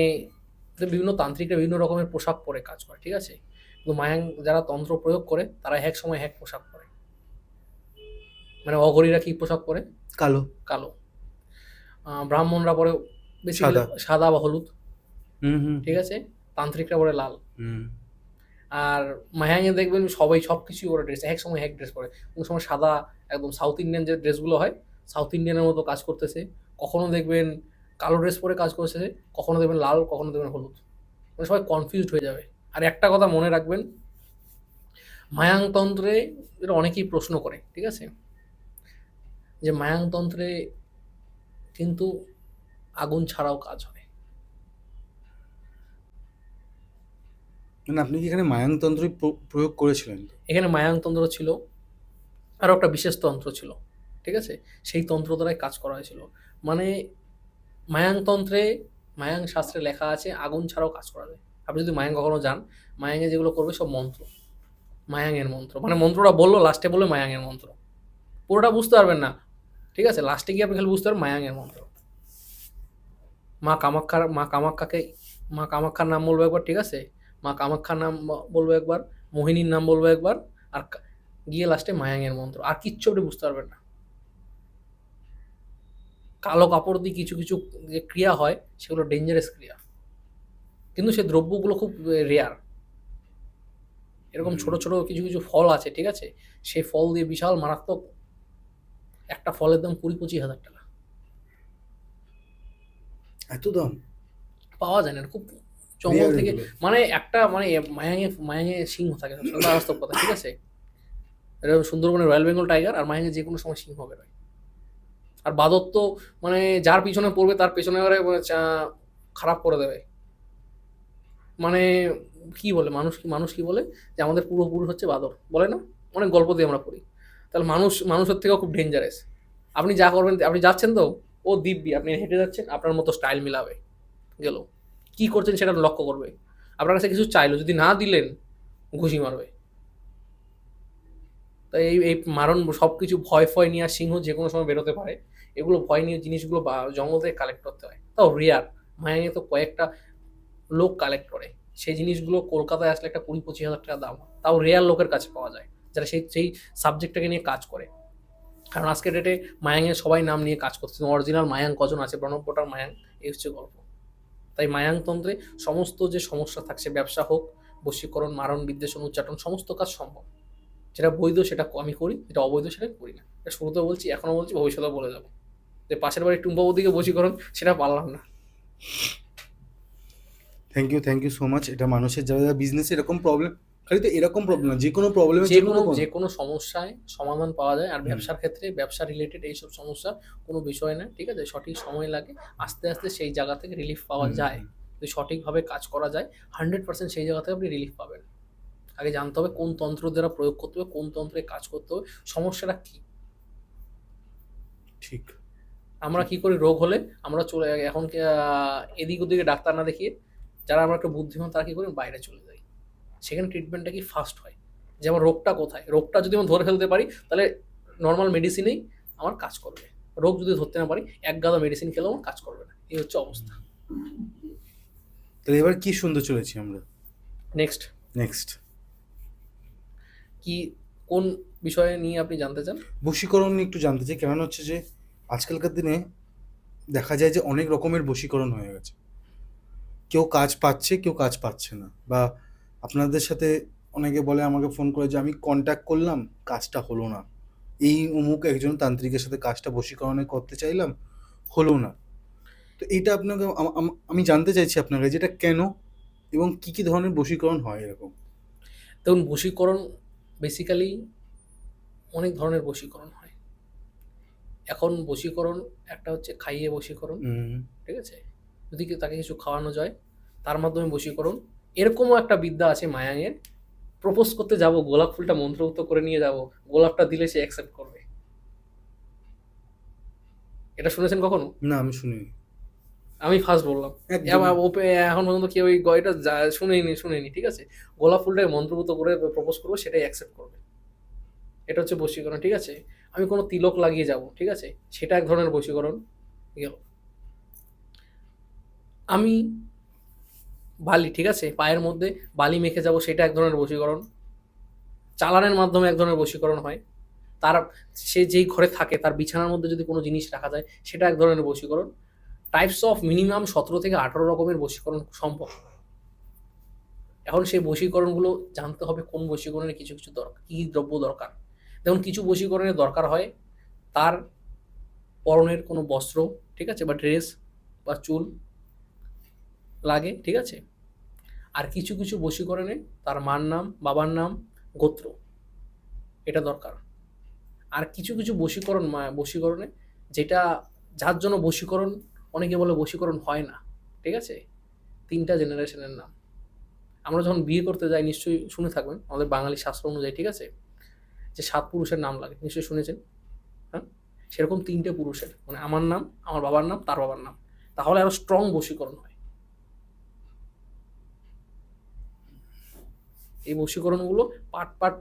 বিভিন্ন তান্ত্রিকরা বিভিন্ন রকমের পোশাক পরে কাজ করে, ঠিক আছে, কিন্তু মায়াং যারা তন্ত্র প্রয়োগ করে তারা এক সময় এক পোশাক পরে। মানে অঘরীরা কি পোশাক পরে? কালো। কালো। ব্রাহ্মণরা পরে বেসিক্যালি সাদা। সাদা বা হলুদ, হুম হুম ঠিক আছে, তান্ত্রিকরা পরে লাল। হুম। আর মায়াঙে দেখবেন সবাই সব কিছুই ওরা ড্রেস, এক সময় এক ড্রেস পরে। কোনো সময় সাদা, একদম সাউথ ইন্ডিয়ান যে ড্রেসগুলো হয়, সাউথ ইন্ডিয়ানের মতো কাজ করতেছে। কখনো দেখবেন কালো ড্রেস পরে কাজ করতেছে, কখনো দেখবেন লাল, কখনো দেখবেন হলুদ। মানে সবাই কনফিউজড হয়ে যাবে। আর একটা কথা মনে রাখবেন, মায়াংতন্ত্রে, এটা অনেকেই প্রশ্ন করে, ঠিক আছে, যে মায়াংতন্ত্রে কিন্তু আগুন ছাড়াও কাজ হয়। মানে আপনি কি এখানে মায়াংতন্ত্রই প্রয়োগ করেছিলেন তো? এখানে মায়াংতন্ত্র ছিল, আরও একটা বিশেষ তন্ত্র ছিল, ঠিক আছে, সেই তন্ত্র দ্বারাই কাজ করা হয়েছিল। মানে মায়াংতন্ত্রে, মায়াং শাস্ত্রে লেখা আছে আগুন ছাড়াও কাজ করা যায়। আপনি যদি মায়াং কখনো যান, মায়াঙে যেগুলো করবে সব মন্ত্র, মায়াঙের মন্ত্র। মানে মন্ত্রটা বললো, লাস্টে বলবে মায়াঙের মন্ত্র, পুরোটা বুঝতে পারবেন না, ঠিক আছে, লাস্টে গিয়ে আপনি খালি বুঝতে পারবেন মায়াঙের মন্ত্র। মা কামাক্ষাকে, মা কামাক্ষার নাম বলবো একবার, ঠিক আছে, মা কামাক্ষার নাম বলবো একবার, মোহিনীর নাম বলবো একবার, আর গিয়ে লাস্টে মায়াঙের মন্ত্র, আর কিচ্ছু আপনি বুঝতে পারবেন না। কালো কাপড় দিয়ে কিছু কিছু যে ক্রিয়া হয়, সেগুলো ডেঞ্জারাস ক্রিয়া, কিন্তু সেই দ্রব্যগুলো খুব রেয়ার। এরকম ছোট ছোট কিছু কিছু ফল আছে, ঠিক আছে, সেই ফল দিয়ে বিশাল মারাত্মক, একটা ফলের দাম 20-25 হাজার টাকা। এত দাম? পাওয়া যায় না, খুব জঙ্গল রেয়ার থেকে। এগুলো। মানে একটা মানে মায়াঙে মায়াঙে সিংহ থাকে সবসময়, বাস্তব কথা, ঠিক আছে, এরকম সুন্দরবনের রয়্যাল বেঙ্গল টাইগার, আর মায়াঙে যে কোনো সময় সিংহ বেরোয়। আর বাদর তো মানে যার পিছনে পড়বে তার পেছনে এবারে মানে খারাপ করে দেবে। মানে কি বলে মানুষ কি বলে, যে আমাদের পূর্বপুরুষ হচ্ছে বাদর, বলে না, অনেক গল্প দিয়ে আমরা পড়ি। তাহলে মানুষের থেকেও খুব ডেঞ্জারাস। আপনি যা করবেন, আপনি যাচ্ছেন তো, ও দিব্যি আপনি হেঁটে যাচ্ছেন, আপনার মতো স্টাইল মিলাবে, গেল, কি করছেন সেটা লক্ষ্য করবে, আপনার কাছে কিছু চাইলো, যদি না দিলেন ঘুষি মারবে। তাই এই মারণ সব কিছু ভয় ফয় নিয়ে, আর সিংহ যে কোনো সময় বেরোতে পারে, এগুলো ভয় নিয়ে জিনিসগুলো বা জঙ্গল থেকে কালেক্ট করতে হয়, তাও রেয়ার। মায়াঙে তো কয়েকটা লোক কালেক্ট করে, সেই জিনিসগুলো কলকাতায় আসলে একটা 20-25 হাজার টাকা দাম হয়, তাও রেয়ার লোকের কাছে পাওয়া যায়, যারা সেই সেই সাবজেক্টটাকে নিয়ে কাজ করে। কারণ আজকের ডেটে মায়াঙের সবাই নাম নিয়ে কাজ করছে, অরিজিনাল মায়াং কজন আছে, ব্রহ্মপটার মায়াং, এই হচ্ছে গল্প। তাই মায়াংতন্ত্রে সমস্ত যে সমস্যা থাকছে, ব্যবসা হোক, বশীকরণ, মারণ, বিদ্বেষণ, উচ্চাটন, সমস্ত কাজ সম্ভব। যেটা বৈধ সেটা আমি করি, যেটা অবৈধ সেটা করি না। এটা শুরুতেও বলছি, এখনো বলছি, ভবিষ্যতেও বলে যাবো। যে পাশের বাড়ির টুম্পাবতীকে বশীকরণ, সেটা পারলাম না। Thank you so much. এটা মানুষের যারা যারা বিজনেসে এরকম প্রবলেম খালি তো এরকম প্রবলেম না, যে কোনো প্রবলেমের যে জন্য কোনো তো যে কোনো সমস্যায় সমাধান পাওয়া যায়। আর হুম। ব্যবসার ক্ষেত্রে ব্যবসা রিলেটেড এইসব সমস্যা কোনো বিষয় না, ঠিক আছে? সঠিক সময় লাগে, আস্তে আস্তে সেই জায়গা থেকে রিলিফ পাওয়া হুম, যায়। হুম। যদি সঠিকভাবে কাজ করা যায় 100% সেই জায়গা থেকে আপনি রিলিফ পাবেন। আগে জানতে হবে কোন তন্ত্র দ্বারা প্রয়োগ করতে হবে, কোন তন্ত্রে কাজ করতে হবে, সমস্যাটা কী। ঠিক। আমরা কি করি রোগ হলে আমরা চলে এখন এদিক ওদিকে ডাক্তার না দেখিয়ে, যারা আমরা একটু বুদ্ধিমান তারা কি করি বাইরে চলে যাই। সেখানে ট্রিটমেন্টটা কি ফাস্ট হয়। যে আমার রোগটা কোথায়, রোগটা যদি আমি ধরে ফেলতে পারি তাহলে নর্মাল মেডিসিনেই আমার কাজ করবে। রোগ যদি ধরতে না পারি এক গাদা মেডিসিন খেলেও আমার কাজ করবে না, এই হচ্ছে অবস্থা। তাহলে এবার কি শুনতে চলেছি আমরা? নেক্সট নেক্সট কি, কোন বিষয়ে নিয়ে আপনি জানতে চান? বশীকরণ নিয়ে একটু জানতে চাই। কারণ হচ্ছে যে আজকালকার দিনে দেখা যায় যে অনেক রকমের বশীকরণ হয়ে গেছে। কেউ কাজ পাচ্ছে, কেউ কাজ পাচ্ছে না। বা আপনাদের সাথে অনেকে বলে, আমাকে ফোন করে যে আমি কন্ট্যাক্ট করলাম, কাজটা হলো না। এই অমুক একজন তান্ত্রিকের সাথে কাজটা বশীকরণে করতে চাইলাম, হলো না। তো এইটা আপনাকে আমি জানতে চাইছি আপনার কাছে, এটা কেন এবং কি কি ধরনের বশীকরণ হয় এরকম? দেখুন, বশীকরণ বেসিক্যালি অনেক ধরনের বশীকরণ হয়। এখন বশীকরণ একটা হচ্ছে খাইয়ে বশীকরণ, হুম। ঠিক আছে? যদি তাকে কিছু খাওয়ানো যায় তার মাধ্যমে বশীকরণ। এরকমও একটা বিদ্যা আছে মায়াঙের, প্রপোজ করতে যাব, গোলাপ ফুলটা মন্ত্রমুগ্ধ করে নিয়ে যাব, গোলাপটা দিলে সে অ্যাকসেপ্ট করবে। এটা শুনেছেন কখনো? না, আমি শুনিনি। আমি ফার্স্ট বললাম। একদম। এখন পর্যন্ত কেউ এটা শুনেনি, ঠিক আছে? গোলাপ ফুলটাকে মন্ত্রমুগ্ধ করে প্রপোজ করবো, সেটাই অ্যাকসেপ্ট করবে। এটা হচ্ছে বশীকরণ, ঠিক আছে? আমি কোনো তিলক লাগিয়ে যাব, ঠিক আছে? সেটা এক ধরনের বশীকরণ গেল। আমি বালি, ঠিক আছে, পায়ের মধ্যে বালি মেখে যাব, সেটা এক ধরনের বশীকরণ। চালানের মাধ্যমে এক ধরনের বশীকরণ হয়। তার সে যেই ঘরে থাকে তার বিছানার মধ্যে যদি কোনো জিনিস রাখা যায় সেটা এক ধরনের বশীকরণ। টাইপস অফ মিনিমাম 17 থেকে 18 রকমের বশীকরণ সম্ভব। এখন সেই বশীকরণগুলো জানতে হবে কোন বশীকরণের কিছু কিছু দরকার, কী দ্রব্য দরকার। যেমন কিছু বশীকরণের দরকার হয় তার পরনের কোনো বস্ত্র, ঠিক আছে, বা ড্রেস বা চুল লাগে, ঠিক আছে? আর কিছু কিছু বশীকরণে তার মার নাম, বাবার নাম, গোত্র, এটা দরকার। আর কিছু কিছু বশীকরণে যেটা, যার জন্য বশীকরণ, অনেকে বলে বশীকরণ হয় না, ঠিক আছে? 3টা জেনারেশনের নাম। আমরা যখন বিয়ে করতে যাই নিশ্চয়ই শুনে থাকবেন আমাদের বাঙালি শাস্ত্র অনুযায়ী, ঠিক আছে, যে 7 পুরুষের নাম লাগে, নিশ্চয়ই শুনেছেন। হ্যাঁ, সেরকম 3টে পুরুষের, মানে আমার নাম, আমার বাবার নাম, তার বাবার নাম, তাহলে আরো স্ট্রং বশীকরণ হয়। এই বশীকরণগুলো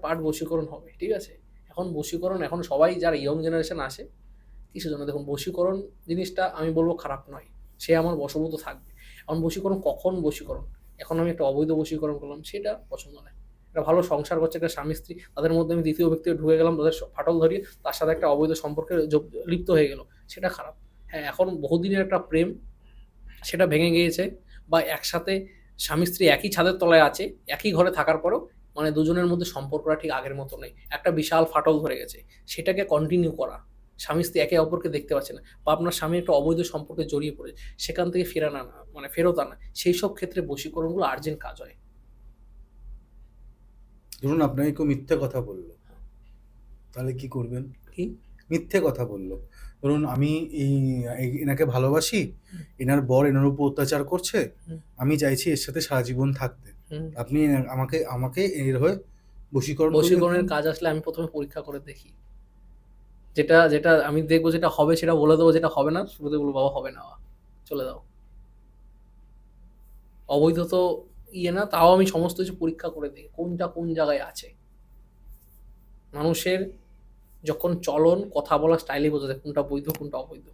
পার্ট বশীকরণ হবে, ঠিক আছে? এখন বশীকরণ, এখন সবাই যারা ইয়ং জেনারেশন আসে কিসের জন্য, দেখুন বশীকরণ জিনিসটা আমি বলবো খারাপ নয়, সে আমার বশভূত থাকবে। এখন বশীকরণ কখন বশীকরণ, এখন আমি একটা অবৈধ বশীকরণ করলাম, সেটা পছন্দ নয়। একটা ভালো সংসার করছে একটা স্বামী স্ত্রী, তাদের মধ্যে আমি দ্বিতীয় ব্যক্তি ঢুকে গেলাম, তাদের ফাটল ধরিয়ে তার সাথে একটা অবৈধ সম্পর্কে লিপ্ত হয়ে গেল, সেটা খারাপ। হ্যাঁ, এখন বহুদিনের একটা প্রেম সেটা ভেঙে গিয়েছে, বা একসাথে স্বামী স্ত্রী একই ছাদের তলায় আছে, একই ঘরে থাকার পরেও মানে দুজনের মধ্যে সম্পর্কটা ঠিক আগের মতো নেই, একটা বিশাল ফাটল ধরে গেছে, সেটাকে কন্টিনিউ করা, স্বামী স্ত্রী একে অপরকে দেখতে পাচ্ছে না, বা আপনার স্বামী একটা অবৈধ সম্পর্কে জড়িয়ে পড়ে, সেখান থেকে ফেরানো না, মানে ফেরত আনা, সেই সব ক্ষেত্রে বশীকরণগুলো আর্জেন্ট কাজ হয়। ধরুন আপনাকে কেউ মিথ্যে কথা বললো, তাহলে কি করবেন? কি? মিথ্যে কথা বললো, ধরুন আমি এনাকে ভালোবাসি, এনার বর এনার উপর অত্যাচার করছে, হুম, আমি চাইছি এর সাথে সারা জীবন থাকতে, হুম। আপনি আমাকে আমাকে এর হয়ে বশীকরণ করবেন বশীকরণের কেমন? কাজ আসলে আমি প্রথমে পরীক্ষা করে দেখি, যেটা যেটা আমি দেখবো যেটা হবে সেটা বলে দেবো, যেটা হবে না শুরুতে বলবো বাবা হবে না, বাবা চলে দাও। অবৈধ তো না, তাও আমি সমস্ত কিছু পরীক্ষা করে দিই কোনটা কোন জায়গায় আছে। মানুষের যখন চলন, কথা বলার স্টাইলে বোঝা যায় কোনটা বৈধ কোনটা অবৈধ।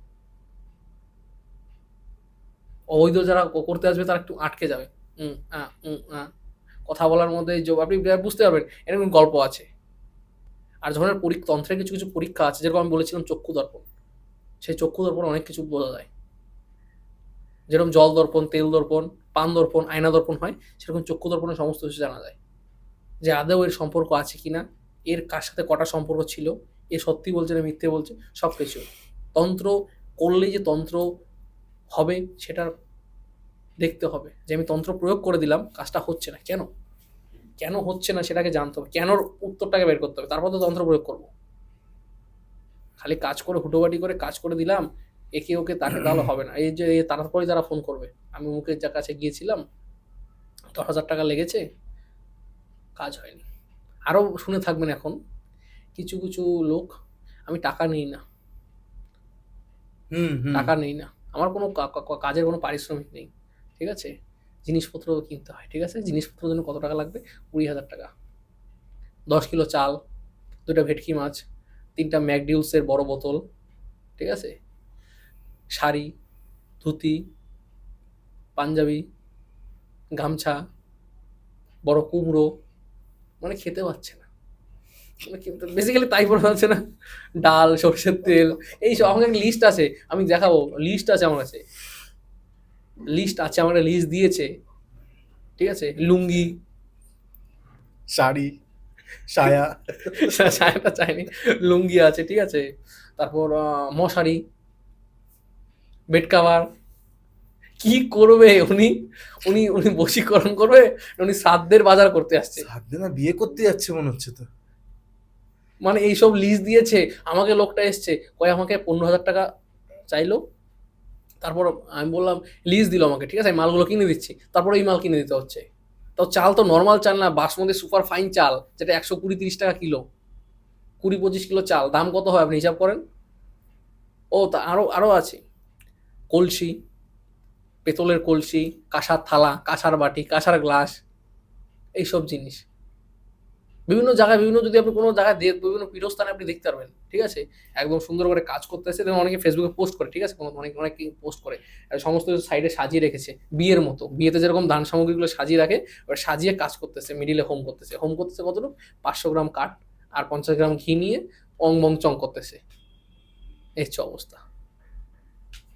অবৈধ যারা করতে আসবে তারা একটু আটকে যাবে, কথা বলার মধ্যে আপনি বুঝতে পারবেন এরকম গল্প আছে। আর যখন তন্ত্রের কিছু কিছু পরীক্ষা আছে, যেরকম আমি বলেছিলাম চক্ষু দর্পণ, সেই চক্ষু দর্পণ অনেক কিছু বোঝা যায়। যেরকম জল দর্পণ, তেল দর্পণ, পান দর্পণ, আয়না দর্পণ হয়, সেরকম চক্ষু দর্পণে সমস্ত কিছু জানা যায়, যে আদৌ এর সম্পর্ক আছে কিনা, এর কার সাথে কটা সম্পর্ক ছিল, এ সত্যি বলছে না মিথ্যে বলছে, সব কিছু। তন্ত্র করলেই যে তন্ত্র হবে সেটা দেখতে হবে, যে আমি তন্ত্র প্রয়োগ করে দিলাম কাজটা হচ্ছে না কেন, কেন হচ্ছে না সেটাকে জানতে হবে, কেনর উত্তরটাকে বের করতে হবে, তারপর তো তন্ত্র প্রয়োগ করবো। খালি কাজ করে হুটোবাটি করে কাজ করে দিলাম, একে ওকে তাকে, তাহলে হবে না। এই যে তারপরে তারা ফোন করবে, আমি মুখের যা কাছে গিয়েছিলাম, 10,000 টাকা লেগেছে, কাজ হয়নি। আরও শুনে থাকবেন এখন, কিছু কিছু লোক, আমি টাকা নিই না, হুম হুম টাকা নেই না, আমার কোনো কাজের কোনো পারিশ্রমিক নেই, ঠিক আছে, জিনিসপত্র কিনতে হয়, ঠিক আছে, জিনিসপত্রের জন্য কত টাকা লাগবে, 20,000 টাকা, 10 কিলো চাল, 2টা ভেটকি মাছ, 3টা ম্যাকডিউলসের বড় বোতল, ঠিক আছে, শাড়ি, ধুতি, পাঞ্জাবি, গামছা, বড় কুমড়ো, মানে খেতে পাচ্ছে না, মানে বেসিক্যালি তাই পড়ে পাচ্ছে না, ডাল, সর্ষের তেল, এইসব। আমার একটা লিস্ট আছে, আমি দেখাবো, লিস্ট আছে আমার কাছে, লিস্ট আছে, আমার একটা লিস্ট দিয়েছে, ঠিক আছে, লুঙ্গি, শাড়ি, সায়া, সায়াটা চাইনি, লুঙ্গি আছে, ঠিক আছে, তারপর মশারি, বেড কাভার। কি করবে উনি, উনি বশীকরণ করবে, উনি শ্রাদ্ধের বাজার করতে আসছে, সাধ্যে না বিয়ে করতে যাচ্ছে মনে হচ্ছে তো। মানে এইসব লিস্ট দিয়েছে আমাকে। লোকটা এসছে, কয় আমাকে 15,000 টাকা চাইলো, তারপর আমি বললাম, লিস্ট দিল আমাকে, ঠিক আছে, আমি মালগুলো কিনে দিচ্ছি, তারপর এই মাল কিনে দিতে হচ্ছে। তাও চাল তো নর্মাল চাল না, বাসমতি সুপার ফাইন চাল, যেটা 120-30 টাকা কিলো, 20-25 কিলো চাল, দাম কত হয় আপনি হিসাব করেন। ও তা আরও আরও আছে, কলসি, পেতলের কলসি, কাঁসার থালা, কাঁসার বাটি, কাঁসার গ্লাস, এইসব জিনিস বিভিন্ন জায়গায়, বিভিন্ন, যদি আপনি কোনো জায়গায় বিভিন্ন পীঠস্থানে আপনি দেখতে পারবেন, ঠিক আছে, একদম সুন্দর করে কাজ করতেছে, এবং অনেকে ফেসবুকে পোস্ট করে, ঠিক আছে, অনেক অনেক পোস্ট করে, আর সমস্ত সাইডে সাজিয়ে রেখেছে, বিয়ের মতো, বিয়েতে যেরকম দান সামগ্রীগুলো সাজিয়ে রাখে, ওরা সাজিয়ে কাজ করতেছে, মিডিলে হোম করতেছে, হোম করতেছে কতটুকু, 500 গ্রাম কাঠ আর 50 গ্রাম ঘি নিয়ে অং বং চং করতেছে, এই হচ্ছে অবস্থা।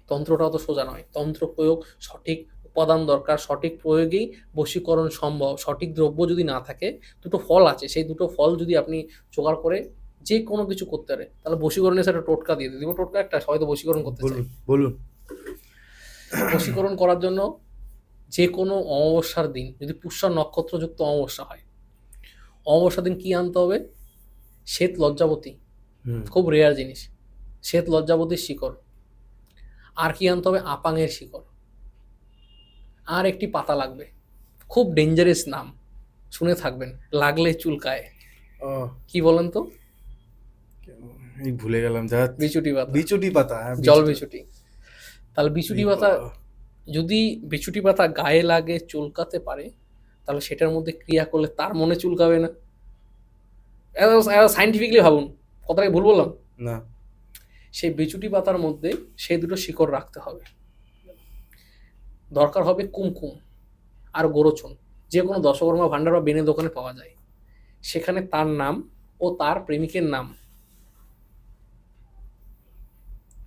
তন্ত্রটাও তো সোজা নয়, তন্ত্র প্রয়োগ, সঠিক উপাদান দরকার, সঠিক প্রয়োগেই বশীকরণ সম্ভব। সঠিক দ্রব্য যদি না থাকে, দুটো ফল আছে, সেই দুটো ফল যদি আপনি জোগাড় করে যে কোনো কিছু করতে পারে, তাহলে বশীকরণের সাথে টোটকা দিয়ে দিব, টোটকা একটা, সবাই তো বশীকরণ করতে চায়। বলুন বলুন। বশীকরণ করার জন্য যে কোনো অমাবস্যার দিন, যদি পুষ্যা নক্ষত্রযুক্ত অমাবস্যা হয়, অমাবস্যার দিন কি আনতে হবে, শ্বেত লজ্জাবতী, হুম খুব রেয়ার জিনিস, শ্বেত লজ্জাবতীর শিকড়, আর কি আনতে হবে, আপাঙের শিকড়, আর একটি পাতা লাগবে, খুব ডেঞ্জারাস নাম, শুনে থাকবেন, লাগলে চুলকায়, ও কি বলেন তো, এই ভুলে গেলাম যা। বিচুটি পাতা, বিচুটি পাতা, হ্যাঁ, জল বিচুটি। বিচুটি। তাহলে বিচুটি এই পাতা, বাবা। যদি বিচুটি পাতা গায়ে লাগে চুলকাতে পারে, তাহলে সেটার মধ্যে ক্রিয়া করলে তার মনে চুলকাবে না। সাইন্টিফিকলি ভাবুন, কথাটাকে ভুল বললাম, না। সেই বিচুটি পাতার মধ্যে সেই দুটো শিকড় রাখতে হবে, দরকার হবে কুমকুম আর গোরচুন, যে কোনো দশকর্মা ভাণ্ডার বা বেনে দোকানে পাওয়া যায়, সেখানে তার নাম ও তার প্রেমিকের নাম,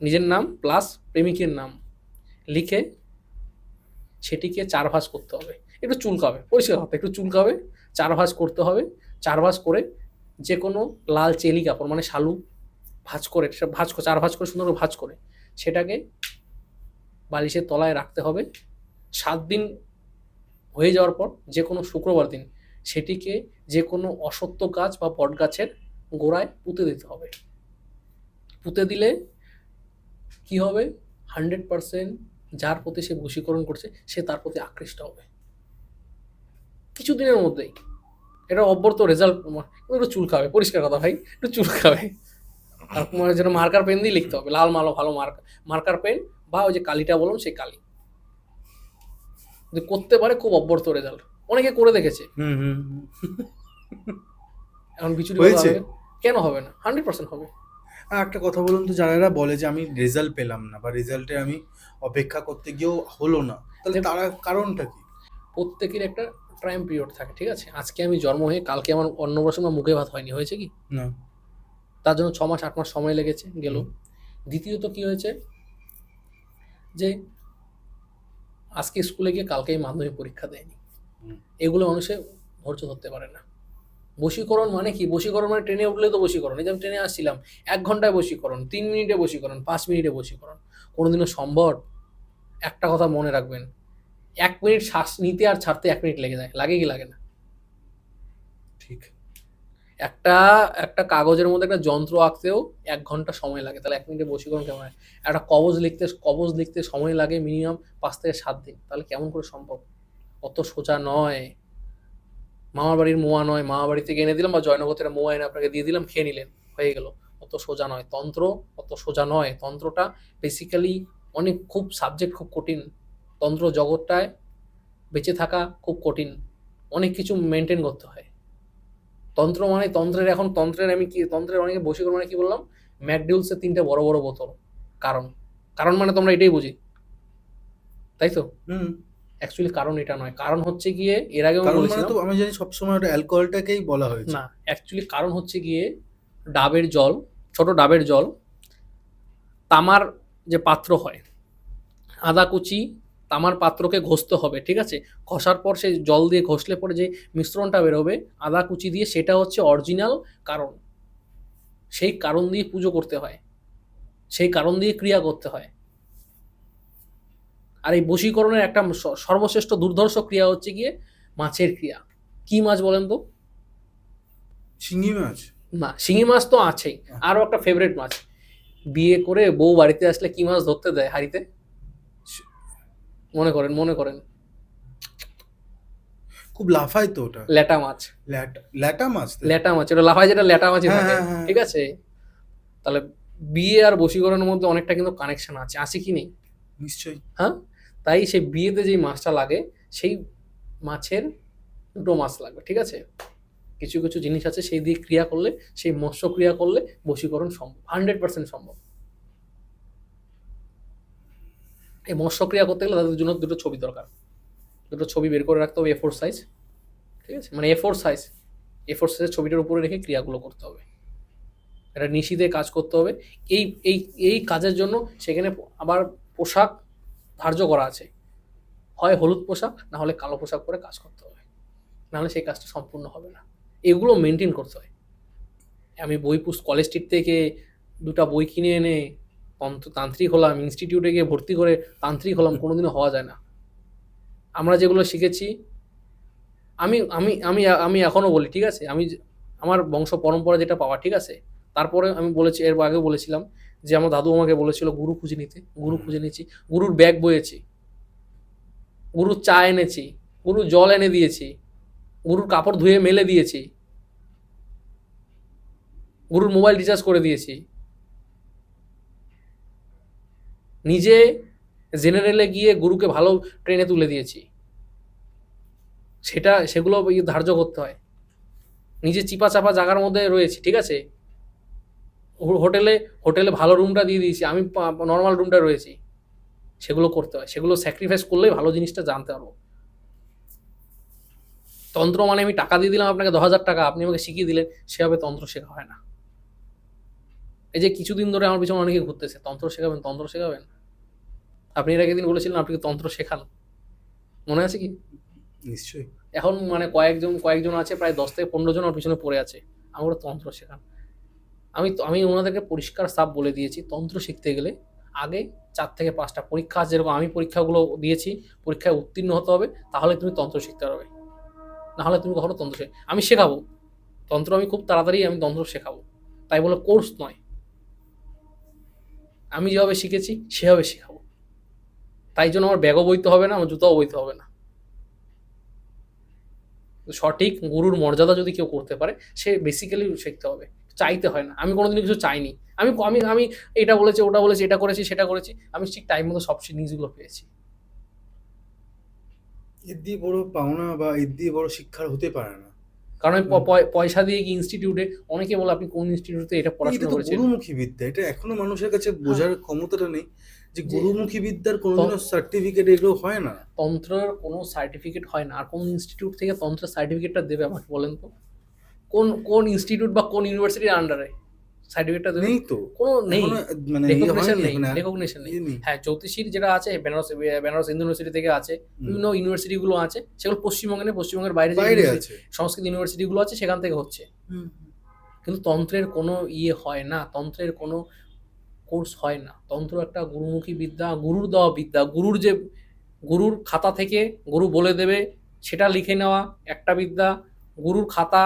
নিজের নাম প্লাস প্রেমিকের নাম লিখে সেটিকে 4 ভাঁজ করতে হবে, একটু চুলকাবে, পরিষ্কার হাতে একটু চুলকাবে, 4 ভাঁজ করতে হবে, 4 ভাঁজ করে যে কোনো লাল চেলি কাপড়, মানে শালু, ভাঁজ করে, সেটা ভাঁজ করে 4 ভাঁজ করে সুন্দর করে ভাঁজ করে সেটাকে বালিশের তলায় রাখতে হবে। 7 দিন হয়ে যাওয়ার পর যে কোনো শুক্রবার দিন সেটিকে যে কোনো অসত্য গাছ বা বট গাছের গোড়ায় পুঁতে দিতে হবে। পুঁতে দিলে কি হবে, 100% যার প্রতি সে বশীকরণ করছে সে তার প্রতি আকৃষ্ট হবে কিছুদিনের মধ্যেই। এটা অব্যর্থ রেজাল্ট, একটু চুল খাবে, পরিষ্কার কথা ভাই, একটু চুল খাবে। আর তোমার যেন মার্কার পেন দিয়ে লিখতে হবে, লাল মালো ভালো মার্কার পেন, বা ওই যে কালিটা বললাম সেই কালি, যদি করতে পারে খুব অব্যর্থ রেজাল্ট, অনেকে করে দেখেছে। হুম হুম এখন বিচুরি হয়েছে? হবে, কেন হবে না, 100% হবে। আর একটা কথা বলুন তো, যারা বলে যে আমি রেজাল্ট পেলাম না বা রেজাল্টে আমি অপেক্ষা করতে গিয়েও হলো না, তাহলে তারা কারণটা কি? প্রত্যেকের একটা টাইম পিরিয়ড থাকে, ঠিক আছে, আজকে আমি জন্ম হয়ে কালকে আমার অন্নপ্রাশন বা মুখে ভাত হয়নি, হয়েছে কি, না। তার জন্য 6 মাস 8 মাস সময় লেগেছে গেল। দ্বিতীয়ত কি হয়েছে, যে আজকে স্কুলে গিয়ে কালকেই মাধ্যমিক পরীক্ষা দেয়নি, হুম। এগুলো মানুষে ধৈর্য ধরতে পারে না। বশীকরণ মানে কি, বশীকরণ মানে ট্রেনে উঠলে তো বশীকরণ, এই যে আমি ট্রেনে আসছিলাম, 1 ঘন্টায় বশীকরণ, 3 মিনিটে বশীকরণ, 5 মিনিটে বশীকরণ, কোনোদিনও সম্ভব? একটা কথা মনে রাখবেন, 1 মিনিট শ্বাস নিতে আর ছাড়তে 1 মিনিট লেগে যায়, লাগে কি লাগে না? ঠিক। একটা একটা কাগজের মধ্যে একটা যন্ত্র আঁকতেও ১ ঘন্টা সময় লাগে। তাহলে ১ মিনিটে বশীকরণ কেমন হয়? একটা কবজ লিখতে সময় লাগে মিনিমাম ৫ থেকে ৭ দিন। তাহলে কেমন করে সম্ভব? অত সোজা নয়। মামার বাড়ির মোয়া নয়, মামার বাড়ি থেকে এনে দিলাম বা জয়নগর থেকে মোয়া এনে আপনাকে দিয়ে দিলাম, খেয়ে নিলেন, হয়ে গেল। অত সোজা নয়। তন্ত্র অত সোজা নয়। তন্ত্রটা বেসিক্যালি অনেক খুব সাবজেক্ট খুব কঠিন। তন্ত্র জগৎটায় বেঁচে থাকা খুব কঠিন। অনেক কিছু মেইনটেইন করতে হয়। তন্ত্র মানে তন্ত্রের অনেকে বশীকরণ মানে কি বললাম? ম্যাকডিউলসের ৩ টে বড়, বড় বোতল। কারণ। কারণ মানে তোমরা এটাই বুঝি। তাই তো? হুম। অ্যাকচুয়ালি কারণ এটা নয়। কারণ হচ্ছে গিয়ে এর আগেও আমি কারণ মানে বলেছিলাম তো আমি জানি সবসময় ওটা অ্যালকোহলটাকেই বলা হয়েছে। না, অ্যাকচুয়ালি কারণ হচ্ছে গিয়ে ডাবের জল, ছোট ডাবের জল, তামার যে পাত্র হয়, আদা কুচি তামার পাত্রকে ঘষতে হবে, ঠিক আছে? ঘষার পর সেই জল দিয়ে ঘষলে পরে যে মিশ্রণটা বেরোবে আদা কুচি দিয়ে, সেটা হচ্ছে অরিজিনাল কারণ। সেই কারণ দিয়ে পুজো করতে হয়, সেই কারণ দিয়ে ক্রিয়া করতে হয়। আর এই বশীকরণের একটা সর্বশ্রেষ্ঠ দুর্ধর্ষ ক্রিয়া হচ্ছে গিয়ে মাছের ক্রিয়া। কি মাছ বলেন তো? শিঙি মাছ। না, শিঙি মাছ তো আছেই। আরও একটা ফেভারিট মাছ, বিয়ে করে বউ বাড়িতে আসলে কি মাছ ধরতে দেয় হাঁড়িতে? মনে করেন খুব লাফায় তো ওটা। ল্যাটা মাছ। ল্যাটা মাছ তো? ল্যাটা মাছ, ওটা লাফায় যেটা ল্যাটা মাছই হ্যাঁ, থাকে, হ্যাঁ, হ্যাঁ। ঠিক আছে? তাহলে বিয়ে আর বশীকরণের মধ্যে অনেকটা কিন্তু কানেকশন আছে, আছে কি নেই? নিশ্চয়ই। হ্যাঁ, তাই সেই বিয়েতে যেই মাছটা লাগে সেই মাছের ২টো মাছ লাগবে, ঠিক আছে? কিছু কিছু জিনিস আছে সেই দিয়ে ক্রিয়া করলে, সেই মৎস্য ক্রিয়া করলে বশীকরণ সম্ভব, 100% সম্ভব। এই মৎস্য ক্রিয়া করতে গেলে তাদের জন্য ২টো ছবি দরকার। ২টো ছবি বের করে রাখতে হবে A4 সাইজ, ঠিক আছে? মানে A4 সাইজ, A4 সাইজের ছবিটার উপরে রেখে ক্রিয়াগুলো করতে হবে। এটা নিশিতে কাজ করতে হবে। এই এই এই কাজের জন্য সেখানে আবার পোশাক ধার্য করা আছে। হয় হলুদ পোশাক, না হলে কালো পোশাক পরে কাজ করতে হবে। নাহলে সেই কাজটা সম্পূর্ণ হবে না। এগুলো মেনটেন করতে হয়। আমি কলেজ স্ট্রিট থেকে ২টা বই কিনে এনে তান্ত্রিক হলাম, ইনস্টিটিউটে গিয়ে ভর্তি করে তান্ত্রিক হলাম, কোনোদিনও হওয়া যায় না। আমরা যেগুলো শিখেছি, আমি আমি আমি আমি এখনো বলি, ঠিক আছে? আমার বংশ পরম্পরা যেটা পাওয়া, ঠিক আছে? তারপরে আমি বলেছি, এর আগেও বলেছিলাম যে আমার দাদু আমাকে বলেছিল গুরু খুঁজে নিতে, গুরু খুঁজে নিয়েছি, গুরুর ব্যাগ বয়েছি, গুরুর চা এনেছি, গুরুর জল এনে দিয়েছি, গুরুর কাপড় ধুয়ে মেলে দিয়েছি, গুরুর মোবাইল রিচার্জ করে দিয়েছি, নিজে জেনারেলে গিয়ে গুরুকে ভালো ট্রেনে তুলে দিয়েছি। সেগুলো ধার্য করতে হয়। নিজে চিপা চাপা জায়গার মধ্যে রয়েছি, ঠিক আছে? হোটেলে হোটেলে ভালো রুমটা দিয়ে দিয়েছি, আমি নর্মাল রুমটা রয়েছি। সেগুলো করতে হয়, সেগুলো স্যাক্রিফাইস করলেই ভালো জিনিসটা জানতে পারবো। তন্ত্র মানে আমি টাকা দিয়ে দিলাম আপনাকে ১০,০০০ টাকা, আপনি আমাকে শিখিয়ে দিলেন, সেভাবে তন্ত্র শেখা হয় না। এই যে কিছুদিন ধরে আমার পিছনে অনেকে ঘুরতেছে, তন্ত্র শেখাবেন, তন্ত্র শেখাবেন। আপনি এর আগের দিন বলেছিলেন আপনি কি তন্ত্র শেখান, মনে আছে কি? নিশ্চয়ই। এখন মানে কয়েকজন আছে, প্রায় ১০ থেকে ১৫ জন আমার পিছনে পড়ে আছে, আমরা তন্ত্র শেখান। আমি ওনাদেরকে পরিষ্কার সাপ বলে দিয়েছি, তন্ত্র শিখতে গেলে আগে ৪ থেকে ৫টা পরীক্ষা, যেরকম আমি পরীক্ষাগুলো দিয়েছি, পরীক্ষায় উত্তীর্ণ হতে হবে, তাহলে তুমি তন্ত্র শিখতে পারবে। না হলে তুমি কখনো আমি শেখাবো তন্ত্র, আমি খুব তাড়াতাড়ি আমি তন্ত্র শেখাবো। তাই বলে কোর্স নয়, আমি যেভাবে শিখেছি সেভাবে শেখাবো। তাই জন্য আমার ব্যাগও বইতে হবে না, আমার জুতাও বইতে হবে না। সঠিক গুরুর মর্যাদা যদি কেউ করতে পারে, সে বেসিক্যালি শিখতে হবে, চাইতে হয় না। আমি কোনোদিনও কিছু চাইনি। আমি আমি আমি এটা বলেছি, ওটা বলেছি, এটা করেছি, সেটা করেছি, আমি ঠিক টাইম মতো সব জিনিসগুলো পেয়েছি। এর দিয়ে বড় পাওনা বা এর দিয়ে বড় শিক্ষার হতে পারে না। কারণ আমি পয়সা দিয়ে কি ইনস্টিটিউটে, অনেকে বলে আপনি কোন ইনস্টিটিউটে এটা এটা পড়াশোনা তো করেছেন? গুরুমুখী বিদ্যা, এটা এখনো মানুষের কাছে হ্যাঁ, বোঝার ক্ষমতাটা নেই যে যে গুরুমুখী বিদ্যার কোনোদিনও ত- সার্টিফিকেট এগুলো হয় না। তন্ত্রের কোনো সার্টিফিকেট হয় না। আর কোন ইনস্টিটিউট থেকে তন্ত্রের সার্টিফিকেটটা দেবে আমাকে বলেন তো? কোন ইনস্টিটিউট বা কোন ইউনিভার্সিটির আন্ডারে সার্টিফিকেটটা দেবে? নেই তো কোনো নেই, এখনো, মানে ইয়ে রেকগনিশন হয়নি নেই, মানে রেকগনিশন নেই। ইয়ে নেই। হ্যাঁ, জ্যোতিষীর যেটা আছে বেনারস হিন্দু ইউনিভার্সিটি থেকে আছে, হুম, বিভিন্ন ইউনিভার্সিটিগুলো আছে, সেগুলো পশ্চিমবঙ্গে নেই, পশ্চিমবঙ্গের বাইরে যে বাইরে ইউনিভার্সিটি, আছে। সংস্কৃত ইউনিভার্সিটিগুলো আছে, সেখান থেকে হচ্ছে। হুম, কিন্তু তন্ত্রের কোনো ইয়ে হয় না, তন্ত্রের কোনো কোর্স হয় না। তন্ত্র একটা গুরুমুখী বিদ্যা, গুরুর দেওয়া বিদ্যা। গুরুর খাতা থেকে গুরু বলে দেবে সেটা লিখে নেওয়া একটা বিদ্যা। গুরুর খাতা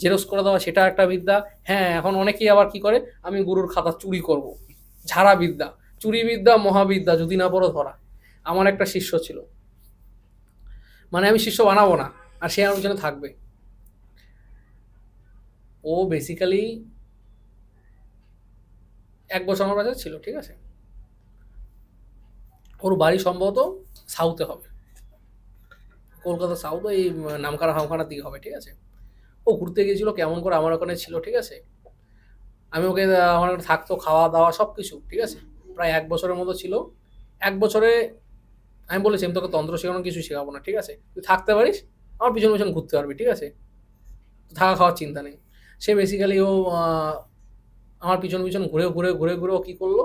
জেরক্স করে দেওয়া সেটা একটা বিদ্যা। হ্যাঁ, এখন অনেকেই আবার কি করে, আমি গুরুর খাতা চুরি করব, ঝাড়া বিদ্যা, চুরি বিদ্যা মহাবিদ্যা, যদি না পড়ো ধরা। আমার একটা শিষ্য ছিল, মানে আমি শিষ্য বানাবো না, আর সে আমার পিছনে থাকবে। ও বেসিক্যালি 1 বছর আমার কাছে ছিল, ঠিক আছে। ওর বাড়ি সম্ভবত সাউথে হবে, কলকাতা সাউথ, এই নামখানা হামখানার দিকে হবে, ঠিক আছে। ও ঘুরতে গিয়েছিল কেমন করে আমার ওখানে ছিল, ঠিক আছে। আমি ওকে আমার ওখানে থাকতো, খাওয়া দাওয়া সব কিছু, ঠিক আছে। প্রায় 1 বছরের মতো ছিল। 1 বছরে আমি বলেছি আমি তোকে তন্ত্র শেখানো কিছু শেখাবো না, ঠিক আছে, তুই থাকতে পারিস, আমার পিছন পিছন ঘুরতে পারবি, ঠিক আছে, থাকা খাওয়ার চিন্তা নেই। সে বেসিক্যালি ও আমার পিছন পিছন ঘুরে ঘুরে ঘুরে ঘুরে ও কী করলো,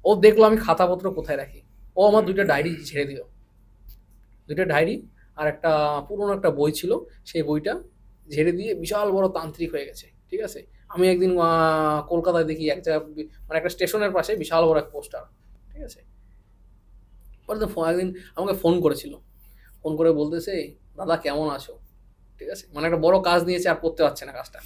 ও দেখলো আমি খাতাপত্র কোথায় রাখি। ও আমার 2টা ডায়েরি ছেড়ে দিল, 2টা ডায়েরি আর একটা পুরনো একটা বই ছিল, সেই বইটা ঝেড়ে দিয়ে বিশাল বড় তান্ত্রিক হয়ে গেছে, ঠিক আছে। আমি একদিন কলকাতায় দেখি এক জায়গা, মানে একটা স্টেশনের পাশে বিশাল বড় এক পোস্টার, ঠিক আছে। পরে তো একদিন আমাকে ফোন করেছিল, ফোন করে বলতেছে, দাদা কেমন আছো, ঠিক আছে। মানে একটা বড় কাজ নিয়েছে আর করতে পারছে না কাজটা,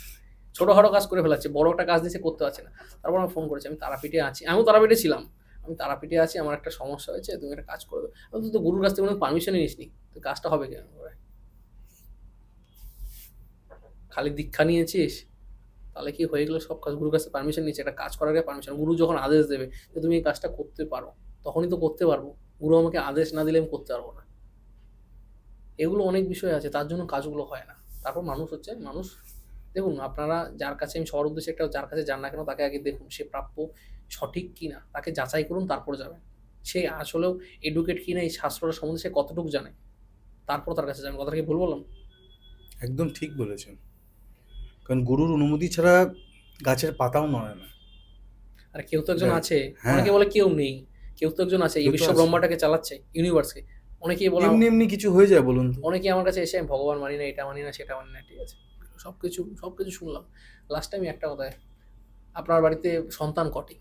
ছোটোখাটো কাজ করে ফেলাচ্ছে, বড় একটা কাজ নিয়েছে করতে পারছে না। তারপর আমি ফোন করেছি, আমি তারাপীঠে আছি, আমিও তারাপীঠে ছিলাম, আমি তারাপীঠে আছি, আমার একটা সমস্যা হয়েছে, তুমি একটা কাজ করে দেবো। আমি তো গুরুর কাছ থেকে কোনো পারমিশনই নিসনি, তো কাজটা হবে কেন করে, খালি দীক্ষা নিয়েছিস, তাহলে কি হয়ে গেলো সব কাজ। গুরুর কাছে পারমিশন নিয়েছে, একটা কাজ করার আগে পারমিশন, গুরু যখন আদেশ দেবে যে তুমি এই কাজটা করতে পারো, তখনই তো করতে পারবো। গুরু আমাকে আদেশ না দিলে আমি করতে পারবো না। এগুলো অনেক বিষয় আছে, তার জন্য কাজগুলো হয় না। তারপর মানুষ হচ্ছে মানুষ। দেখুন আপনারা যার কাছে, আমি সবার উদ্দেশ্যে একটা, যার কাছে যান না কেন তাকে আগে দেখুন সে প্রাপ্য সঠিক কি না, তাকে যাচাই করুন, তারপর যাবেন। সে আসলেও এডুকেট কি না এই শাস্ত্রটা সম্বন্ধে সে কতটুকু জানে, তারপর তার কাছে যাবেন। কথাটা কি ভুল বললাম? একদম ঠিক বলেছেন। কারণ গুরুর অনুমতি ছাড়া গাছের পাতাও নড়ে না। আর কেউ তো একজন Right. আছে, হ্যাঁ, অনেকে বলে কেউ নেই, কেউ তো একজন আছে এই কেউ তো বিশ্ব আছে। ব্রহ্মাটাকে চালাচ্ছে, ইউনিভার্সকে। অনেকেই বলে, এমনি এমনি কিছু হয়ে যায় বলুন তো? অনেকেই আমার কাছে এসে আমি ভগবান মানি না, এটা মানি না, সেটা মানি না, ঠিক আছে, সব কিছু সব কিছু শুনলাম। লাস্ট টাইম একটা কথায়, আপনার বাড়িতে সন্তান কটি?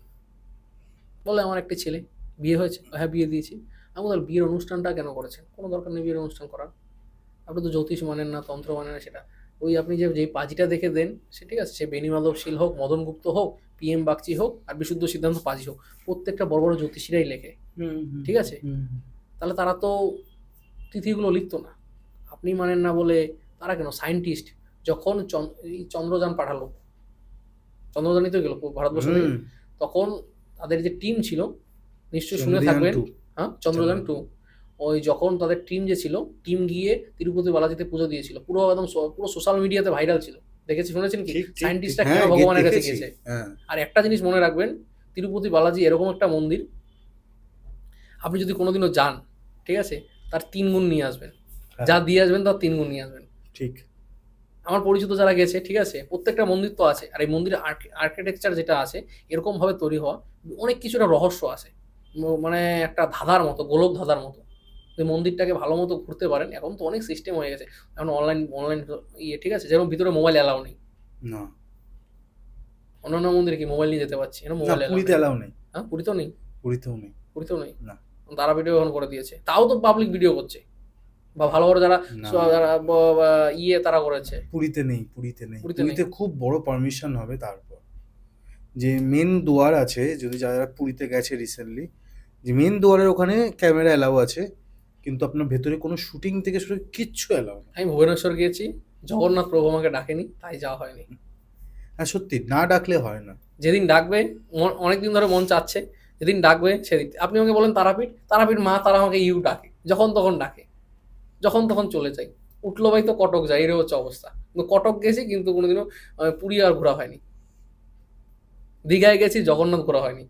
বলে আমার একটি ছেলে, বিয়ে হয়েছে, হ্যাঁ বিয়ে দিয়েছি। আমি বললাম বিয়ের অনুষ্ঠানটা কেন করেছেন? কোনো দরকার নেই বিয়ের অনুষ্ঠান করার, আপনি তো জ্যোতিষ মানেন না, তন্ত্র মানেন না। সেটা ওই আপনি যে যেই পাজিটা দেখে দেন, সে ঠিক আছে, সে বেণীমাধব শীল হোক, মদন গুপ্ত হোক, PM বাগচি হোক, আর বিশুদ্ধ সিদ্ধান্ত পাজি হোক, প্রত্যেকটা বড় বড় জ্যোতিষীরাই লেখে, হুম, হুম, ঠিক আছে। হুম। তাহলে তারা তো তিথিগুলো লিখতো না, আপনি মানেন না বলে। তারা কেন সায়েন্টিস্ট, যখন এই চন্দ্রযান পাঠালো, চন্দ্রযানই তো গেল ভারতবর্ষ থেকে, হুম, তখন তাদের যে টিম ছিল, নিশ্চয়ই শুনে চন্দ্রযান থাকবেন। 2। হ্যাঁ, চন্দ্রযান চন্দ্রযান 2। 2। ওই যখন তাদের টিম যে ছিল, টিম গিয়ে তিরুপতি বালাজিতে পুজো দিয়েছিল, পুরো একদম পুরো সোশ্যাল মিডিয়াতে ভাইরাল ছিল, দেখেছি শুনেছেন কি, ঠিক, ঠিক, ঠিক। সায়েন্টিস্টরা কেন হ্যাঁ, ভগবানের কাছে দেখেছি। গিয়েছে। হ্যাঁ, আর একটা জিনিস মনে রাখবেন, তিরুপতি বালাজি এরকম একটা মন্দির, আপনি যদি কোনোদিনও যান, ঠিক আছে, তার 3 গুণ নিয়ে আসবেন, হ্যাঁ, যা দিয়ে আসবেন তার 3 গুণ নিয়ে আসবেন। ঠিক। আমার পরিচিত যারা গেছে, ঠিক আছে, প্রত্যেকটা মন্দির তো আছে, আর এই মন্দিরের আর্কিটেকচার যেটা আছে, এরকমভাবে তৈরি হওয়া, অনেক কিছুটা রহস্য আছে। মানে একটা ধাঁধার মতো, গোলক ধাঁধার মতো। ওই মন্দিরটাকে ভালো মতো ঘুরতে পারেন, এখন তো অনেক সিস্টেম হয়ে গেছে, এখন অনলাইন অনলাইন ইয়ে, ঠিক আছে, যেরকম ভিতরে মোবাইল অ্যালাউ নেই। না, অন্যান্য মন্দিরে কি মোবাইল নিয়ে যেতে পারছি, এখন না, মোবাইল অ্যালাউ পুরীতে নেই। অ্যালাউ নেই। হ্যাঁ, পুরীতেও নেই, পুরীতেও নেই। পুরীতেও নেই। না, তারা ভিডিও এখন করে দিয়েছে, তাও তো পাবলিক ভিডিও করছে, বা ভালো ভালো যারা না, যারা ইয়ে তারা করেছে। পুরীতে নেই, পুরীতে নেই। পুরীতে নেই। পুরীতে খুব বড় পারমিশন হবে তারপর। যে মেন দুয়ার আছে, যদি যারা পুরীতে গেছে রিসেন্টলি, যে মেন দুয়ারের ওখানে ক্যামেরা অ্যালাউ আছে, কিন্তু আপনার ভেতরে কোনো শুটিং থেকে শুরু করে কিচ্ছু অ্যালাউ নেই। আমি ভুবনেশ্বর গিয়েছি, জগন্নাথ প্রভু আমাকে ডাকেনি, তাই যাওয়া হয়নি। হ্যাঁ, সত্যি না ডাকলে হয় না। যেদিন ডাকবে, অনেকদিন ধরে মন চাচ্ছে, যেদিন ডাকবে সেদিন। আপনি আমাকে বলেন তারাপীঠ, তারাপীঠ মা তারা আমাকে ডাকে, যখন তখন ডাকে, যখন তখন চলে যাই। উঠলো ভাই তো কটক যাই, এর হচ্ছে অবস্থা। কিন্তু কটক গেছি, কিন্তু কোনোদিনও পুরী আর ঘোরা হয়নি। দীঘায় গেছি, জগন্নাথ ঘোরা হয়নি,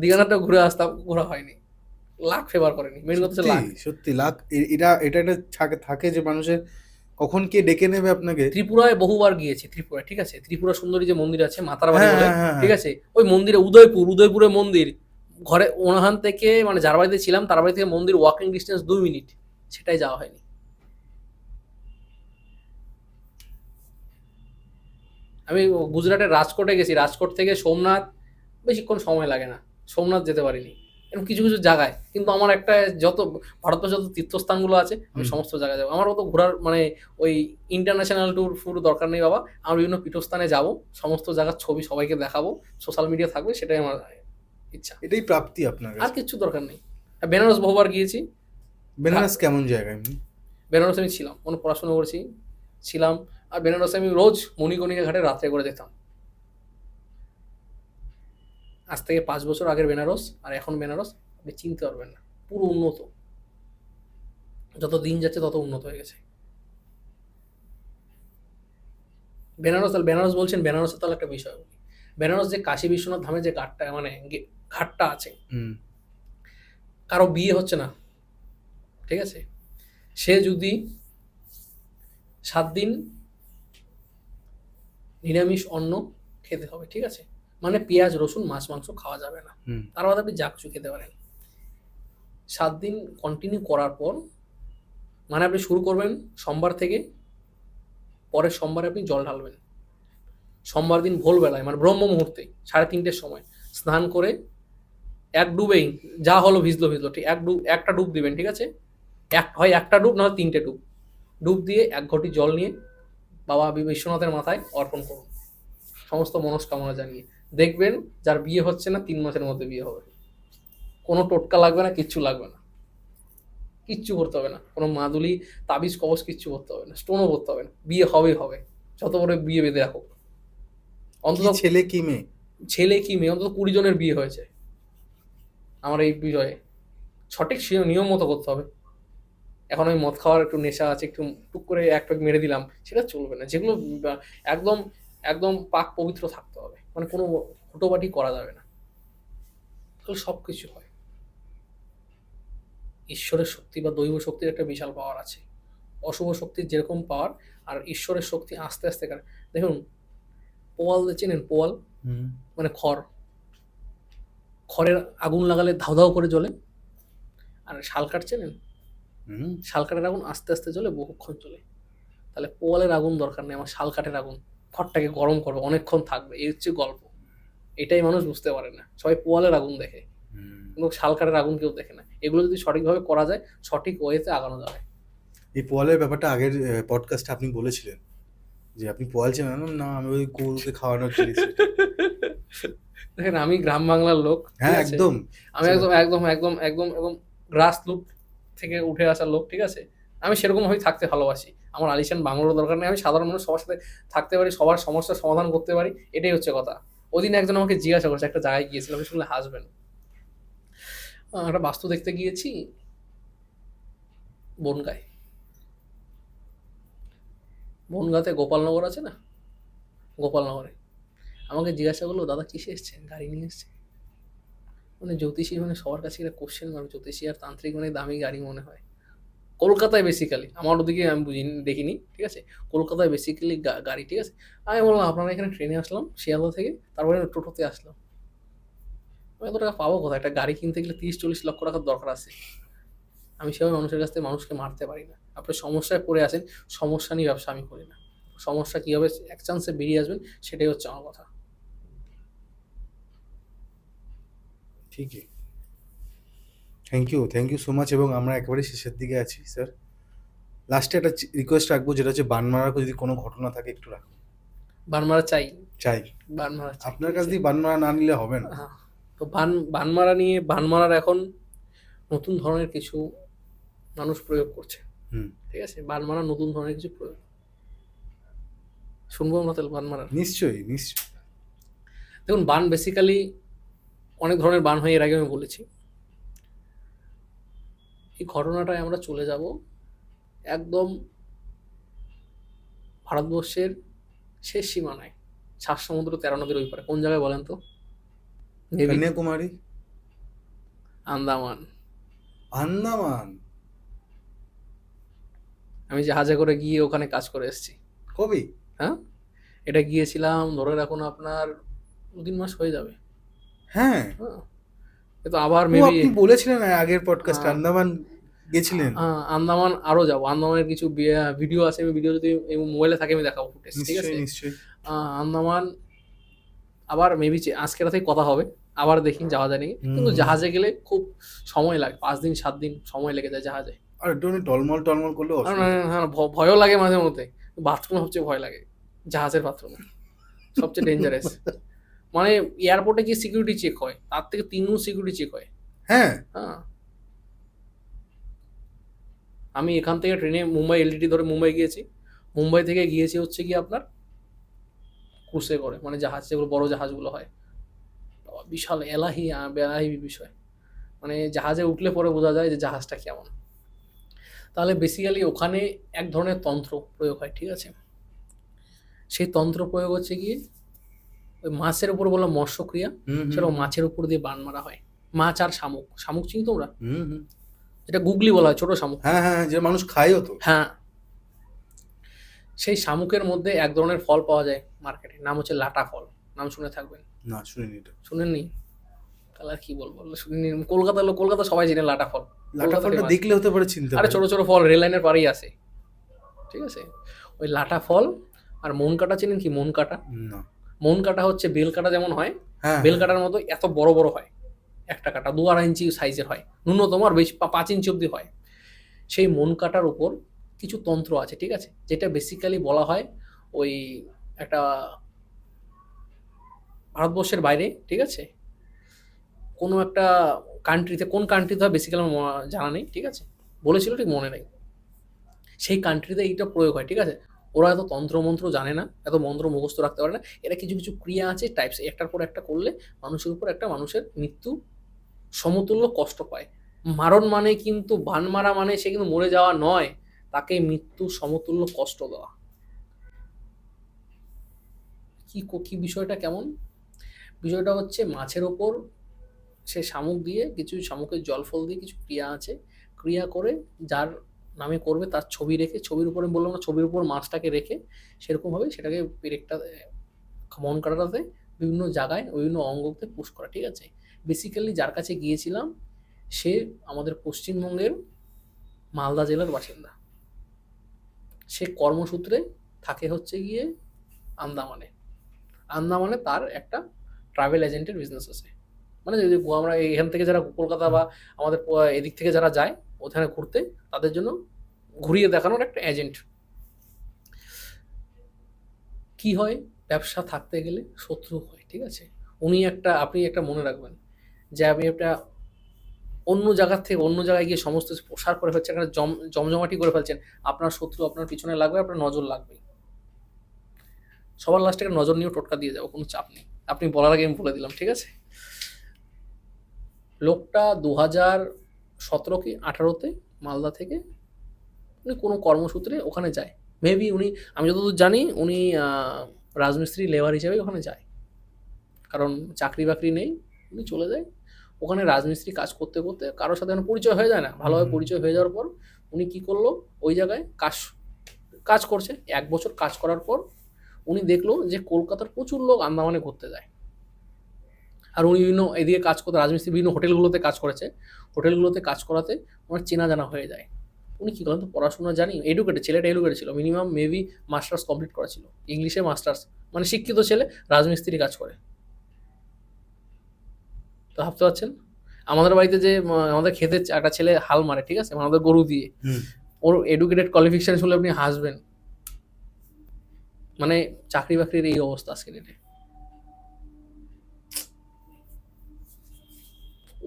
দীঘানাথটা ঘুরে আসতাম, ঘোরা হয়নি। লাখ ফেভার করেনি, মেন কথা হচ্ছে সত্যি, লাখ। সত্যি লাক এটা এটা একটা থাকে যে মানুষের কখন কে ডেকে নেবে আপনাকে। ত্রিপুরায় বহুবার গিয়েছি, ত্রিপুরা, ঠিক আছে, ত্রিপুরা সুন্দরী যে মন্দির আছে, মাতার বাড়ি হ্যাঁ, বলে, হ্যাঁ, হ্যাঁ, ঠিক হ্যাঁ। আছে, ওই মন্দিরে উদয়পুরের মন্দির, ঘরে ওনাহান থেকে, মানে যার বাড়িতে ছিলাম তার বাড়ি থেকে মন্দির ওয়াকিং ডিস্টেন্স 2 মিনিট, সেটাই যাওয়া হয়নি। আমি গুজরাটের রাজকোটে গেছি, রাজকোট থেকে সোমনাথ বেশিক্ষণ সময় লাগে না, সোমনাথ যেতে পারিনি। এরকম কিছু কিছু জায়গায়। কিন্তু আমার একটা যত ভারতবর্ষে যত তীর্থস্থানগুলো আছে আমি হুম। সমস্ত জায়গায় যাবো। আমার অত ঘোরার মানে ওই ইন্টারন্যাশনাল ট্যুর ফুর দরকার নেই বাবা। আমার বিভিন্ন পীঠস্থানে যাবো, সমস্ত জায়গার ছবি সবাইকে দেখাবো, সোশ্যাল মিডিয়া থাকবে, সেটাই আমার ইচ্ছা। এটাই প্রাপ্তি আপনার আর কাছে। কিচ্ছু দরকার নেই। আর বেনারস বহুবার গিয়েছি। বেনারস কেমন জায়গা এমনি? বেনারসে আমি ছিলাম, কোনো পড়াশোনা করেছি, ছিলাম। আর বেনারসে আমি রোজ মণিকর্ণিকা ঘাটে রাত্রে করে যেতাম। আজ থেকে 5 বছর আগের বেনারস আর এখন বেনারস আপনি চিনতে পারবেন না, পুরো উন্নত। যত দিন যাচ্ছে তত উন্নত হয়ে গেছে বেনারস। তাহলে বেনারস বলছেন, বেনারসের তাহলে একটা বিষয় বলি। বেনারস যে কাশী বিশ্বনাথ ধামে যে ঘাটটা মানে ঘাটটা আছে, হুম। কারো বিয়ে হচ্ছে না, ঠিক আছে, সে যদি 7 দিন নিরামিষ অন্ন খেতে হবে, ঠিক আছে, মানে পেঁয়াজ রসুন মাছ মাংস খাওয়া যাবে না। হুম। তার বাদে আপনি যা কিছু খেতে পারেন। 7 দিন কন্টিনিউ করার পর, মানে আপনি শুরু করবেন সোমবার থেকে, পরের সোমবারে আপনি জল ঢালবেন। সোমবার দিন ভোরবেলায় মানে ব্রহ্ম মুহূর্তে 3:30-র সময় স্নান করে এক ডুবেই যা হলো ভিজলো ভিজলো, ঠিক একটা ডুব দিবেন, ঠিক আছে, হয় একটা ডুব না হয় 3টে ডুব। ডুব দিয়ে 1 ঘটি জল নিয়ে বাবা বিশ্বনাথের মাথায় অর্পণ করুন, সমস্ত মনস্কামনা জানিয়ে। দেখবেন যার বিয়ে হচ্ছে না 3 মাসের মধ্যে বিয়ে হবে। কোনো টোটকা লাগবে না, কিচ্ছু লাগবে না, কিচ্ছু করতে হবে না, কোনো মাদুলি তাবিজ কবচ কিচ্ছু করতে হবে না, স্টোনও করতে হবে না, বিয়ে হবেই হবে। যত বড় বিয়ে বেঁধে রাখো, কি অন্তত ছেলে কি মেয়ে? ছেলে কি মেয়ে অন্তত 20 জনের বিয়ে হয়েছে আমার এই বিষয়ে। সঠিক নিয়ম মতো করতে হবে। এখন আমি মদ খাওয়ার একটু নেশা আছে, একটু টুক করে এক প্যাক মেরে দিলাম, সেটা চলবে না। যেগুলো একদম একদম পাক পবিত্র থাকতে হবে, মানে কোনো হুটোপাটি করা যাবে না, তাহলে সব কিছু হয়। ঈশ্বরের শক্তি বা দৈব শক্তির একটা বিশাল পাওয়ার আছে। অশুভ শক্তির যেরকম পাওয়ার, আর ঈশ্বরের শক্তি আস্তে আস্তে দেখুন, পোয়াল চেনেন? পোয়াল হুম। মানে খড়, খড়ের আগুন লাগালে ধাউ ধাউ করে জ্বলে। আর শালকাঠ চেনেন? হুম। শালকাঠের আগুন আস্তে আস্তে জ্বলে, বহুক্ষণ জ্বলে। তাহলে পোয়ালের আগুন দরকার নেই, আমার শালকাঠের আগুন খড়টাকে গরম করবে, অনেকক্ষণ থাকবে, এই হচ্ছে গল্প। এটাই মানুষ বুঝতে পারে না, সবাই পোয়ালের আগুন দেখে, হুম। কিন্তু শালকাঠের আগুন কেউ দেখে না। এগুলো যদি সঠিকভাবে করা যায়, সঠিক ওয়েতে আগানো যাবে। এই পোয়ালের ব্যাপারটা আগের পডকাস্টে আপনি বলেছিলেন যে আপনি পোয়াল চেনেন। আমি বললাম, না আমি ওই গরুকে খাওয়ানোর জিনিস এটা। দেখেন আমি গ্রাম বাংলার লোক, ঠিক হ্যাঁ, আছে, একদম। আমি সেটা একদম একদম একদম একদম একদম গ্রাস রুট থেকে উঠে আসা লোক, ঠিক আছে। আমি সেরকম ভাবে থাকতে ভালোবাসি। আমার আলিশান বাংলোর দরকার নেই, আমি সাধারণ মানুষ, সবার সাথে থাকতে পারি, সবার সমস্যার সমাধান করতে পারি, এটাই হচ্ছে কথা। ওদিন একজন আমাকে জিজ্ঞাসা করছে, একটা জায়গায় গিয়েছিলাম, আপনি শুনলে হাসবেন। একটা বাস্তু দেখতে গিয়েছি বনগায়। বনগাঁতে গোপালনগর আছে না, গোপালনগরে আমাকে জিজ্ঞাসা করলো, দাদা কিসে এসছেন? গাড়ি নিয়ে এসছেন? মানে জ্যোতিষী মানে সবার কাছে একটা কোশ্চেন মার্ক, জ্যোতিষী আর তান্ত্রিক মানে দামি গাড়ি মনে হয়। কলকাতায় বেসিক্যালি, আমার ওদিকে আমি বুঝিনি, দেখিনি, ঠিক আছে, কলকাতায় বেসিক্যালি গাড়ি, ঠিক আছে। আমি বললাম আপনারা এখানে ট্রেনে আসলাম শিয়ালদা থেকে, তারপরে টোটোতে আসলাম, আমি এত টাকা পাবো কোথায়? একটা গাড়ি কিনতে গেলে 30-40 লক্ষ টাকার দরকার আছে। আমি সেভাবে মানুষের কাছ থেকে মানুষকে মারতে পারি না। আপনি সমস্যায় পড়ে আছেন, সমস্যা নিয়ে ব্যবসা আমি করি না। সমস্যা কীভাবে এক চান্সে বেরিয়ে আসবেন, সেটাই হচ্ছে আমার কথা। ঠিকই। Thank you so much. এবং আমরা একেবারে শেষের দিকে আছি স্যার। লাস্টে একটা রিকোয়েস্ট রাখবো, যেটা হচ্ছে বানমারা যদি কোনো ঘটনা থাকে একটু রাখুন। বানমারা চাই, চাই। বানমারা চাই, আপনার ঠিক কাছ আছে। দিয়ে বানমারা না নিলে হবে না। হ্যাঁ, তো বানমারা নিয়ে, বানমারার এখন নতুন ধরনের কিছু মানুষ প্রয়োগ করছে, হুম। ঠিক আছে, বানমারা নতুন ধরনের কিছু প্রয়োগ। শুনবো আমরা তাহলে বানমারার। নিশ্চয়ই, নিশ্চয়ই। দেখুন, বান বেসিক্যালি অনেক ধরনের বান হয়, এর আগে আমি বলেছি। এই ঘটনাটায় আমরা চলে যাব একদম ভারতবর্ষের শেষ সীমানায়, 7 সমুদ্র 13 নদীর ওই পারে। কোন জায়গায় বলেন তো? নেভি, কন্যাকুমারী। আন্দামান। আন্দামান। আমি জাহাজে করে গিয়ে ওখানে কাজ করে এসেছি। কবে? হ্যাঁ, এটা গিয়েছিলাম ধরে রাখুন আপনার 2-3 মাস হয়ে যাবে। হ্যাঁ। হ্যাঁ, কিন্তু আবার ও, মেবি আপনি বলেছিলেন আগের পডকাস্টে আন্দামান গেছিলেন। আন্দামান আরও যাবো। আন্দামানের কিছু ভিডিও আছে, আমি ভিডিও যদি মোবাইলে থাকে আমি দেখাবো ফুটেজ, ঠিক আছে। নিশ্চয়ই, নিশ্চয়ই। আন্দামান আবার মেবি আজকে রাতেই কথা হবে, আবার দেখি যাওয়া যায় নাকি, কিন্তু হুম। জাহাজে গেলে খুব সময় লাগে, 5 দিন 7 দিন সময় লেগে যায় জাহাজে। আর একটুখানি টলমল টলমল করলেও আর না, অসুবিধা নেই। হ্যাঁ, ভয়ও লাগে মাঝে মধ্যে। বাথরুমে সবচেয়ে ভয় লাগে, জাহাজের বাথরুমে সবচেয়ে ডেঞ্জারাস। মানে এয়ারপোর্টে গিয়ে সিকিউরিটি চেক হয়, তার থেকে 3 গুণ সিকিউরিটি চেক হয়। হ্যাঁ। হ্যাঁ, আমি এখান থেকে ট্রেনে মুম্বাই এলটিটি ধরে মুম্বাই গিয়েছি। মুম্বাই থেকে গিয়েছি হচ্ছে কি আপনার ক্রুজে করে, মানে জাহাজ, যেগুলো বড় জাহাজগুলো হয়। বাবা, বিশাল এলাহি বেলাহি বিষয়। মানে জাহাজে উঠলে পরে বোঝা যায় যে জাহাজটা কেমন। তাহলে বেসিক্যালি ওখানে এক ধরনের তন্ত্র প্রয়োগ হয়, ঠিক আছে? সেই তন্ত্র প্রয়োগ হচ্ছে গিয়ে ওই মাছের উপর বলা মৎস্যক্রিয়া, হুম হুম সেটা হুম। মাছের উপর দিয়ে বান মারা হয়। মাছ আর শামুক, শামুক চিনি তোমরা? হুম হুম। যেটা গুগলি বলা হয়, ছোট শামুক। হ্যাঁ হ্যাঁ, যে মানুষ খায়ও তো। হ্যাঁ, সেই শামুকের মধ্যে এক ধরনের ফল পাওয়া যায় মার্কেটে, নাম হচ্ছে লাটা ফল। নাম শুনে থাকবেন। না, শুনিনি এটা। শুনেননি? তাহলে আর কি বলবো, শুনিনি। কলকাতা লোক, কলকাতা সবাই চেনে লাটা ফল। লাটা কলকাতা ফলটা ফেমাস। দেখলে হতে পারে চিনতে আরে পারে। ছোট ছোট ফল রেল লাইনের পাড়েই আছে, ঠিক আছে? ওই লাটা ফল আর মন কাটা, চেনেন কি মন কাটা? না। মন কাটা হচ্ছে বেল কাটা যেমন হয়, হ্যাঁ বেল হ্যাঁ। কাটার মতো এত বড় বড় হয়। একটা কাটা 2-2.5 ইঞ্চি সাইজের হয় ন্যূনতম, আর বেশি 5 ইঞ্চি অব্দি হয়। সেই মন কাটার উপর কিছু তন্ত্র আছে, ঠিক আছে? যেটা বেসিক্যালি বলা হয় ওই একটা ভারতবর্ষের বাইরে, ঠিক আছে, কোনো একটা কান্ট্রিতে, কোন কান্ট্রিতে হয় বেসিক্যালি আমার জানা নেই, ঠিক আছে? বলেছিল ঠিক মনে নেই। সেই কান্ট্রিতে এইটা প্রয়োগ হয়, ঠিক আছে? ওরা এত তন্ত্রমন্ত্র জানে না, এত মন্ত্র মুখস্থ রাখতে পারে না। এরা কিছু কিছু ক্রিয়া আছে টাইপস, একটার পর একটা করলে মানুষের উপর একটা মানুষের মৃত্যু সমতুল্য কষ্ট পায়। মারণ মানে কিন্তু বান মারা মানে সে কিন্তু মরে যাওয়া নয়, তাকে মৃত্যু সমতুল্য কষ্ট দেওয়া। কি বিষয়টা কেমন? বিষয়টা হচ্ছে মাছের ওপর সে শামুক দিয়ে, কিছু শামুকের জল ফল দিয়ে কিছু ক্রিয়া আছে, ক্রিয়া করে যার নামে করবে তার ছবি রেখে, ছবির উপরে বললাম না, ছবির উপর মাছটাকে রেখে সেরকমভাবে সেটাকে পেরেকটা মন কাটাতে বিভিন্ন জায়গায় বিভিন্ন অঙ্গতে পুশ করা, ঠিক আছে? বেসিক্যালি যার কাছে গিয়েছিলাম সে আমাদের পশ্চিমবঙ্গের মালদা জেলার বাসিন্দা। সে কর্মসূত্রে থাকে হচ্ছে গিয়ে আন্দামানে। আন্দামানে তার একটা ট্রাভেল এজেন্টের বিজনেস আছে। মানে যদি আমরা এখান থেকে যারা কলকাতা বা আমাদের এদিক থেকে যারা যায় ওখানে ঘুরতে, তাদের জন্য ঘুরিয়ে দেখানোর একটা এজেন্ট। কি হয়, ব্যবসা থাকতে গেলে শত্রু হয়, ঠিক আছে? আপনি একটা মনে রাখবেন যে আপনি একটা অন্য জায়গার থেকে অন্য জায়গায় গিয়ে সমস্ত কিছু প্রসার করে ফেলছেন, একটা জমজমাটি করে ফেলছেন, আপনার শত্রু আপনার পিছনে লাগবে, আপনার নজর লাগবে। সবার লাস্টে একটা নজর নিয়েও টোটকা দিয়ে যাবো, কোনো চাপ নেই। আপনি বলার আগে আমি বলে দিলাম, ঠিক আছে? লোকটা 2017 কি 18-তে মালদা থেকে উনি কোনো কর্মসূত্রে ওখানে যায়। মেবি উনি, আমি যতদূর জানি উনি রাজমিস্ত্রি লেবার হিসেবে ওখানে যায়, কারণ চাকরি বাকরি নেই। উনি চলে যায় ওখানে রাজমিস্ত্রি কাজ করতে করতে, কারোর সাথে এখন পরিচয় হয়ে যায় না, ভালোভাবে হুম। পরিচয় হয়ে যাওয়ার পর উনি কি করলো, ওই জায়গায় কাজ কাজ করছে 1 বছর। কাজ করার পর উনি দেখলো যে কলকাতার প্রচুর লোক আন্দামানে ঘুরতে যায়। আর উনি বিভিন্ন এদিকে কাজ করতে, রাজমিস্ত্রি বিভিন্ন হোটেলগুলোতে কাজ করেছে, হোটেলগুলোতে কাজ করাতে ওনার চেনা জানা হয়ে যায়। উনি কী করেন, তো পড়াশোনা জানি, এডুকেটেড, ছেলেটা এডুকেটেড ছিল, মিনিমাম মেবি মাস্টার্স কমপ্লিট করা ছিল, ইংলিশে মাস্টার্স, মানে শিক্ষিত ছেলে রাজমিস্ত্রি কাজ করে। তো ভাবতে পারছেন, আমাদের বাড়িতে যে আমাদের খেতে একটা ছেলে হাল মারে, ঠিক আছে, আমাদের গরু দিয়ে, হুম। ওর এডুকেটেড কোয়ালিফিকেশন শুনলে আপনি হাসবেন। মানে চাকরি বাকরির এই অবস্থা আজকে ডেটে।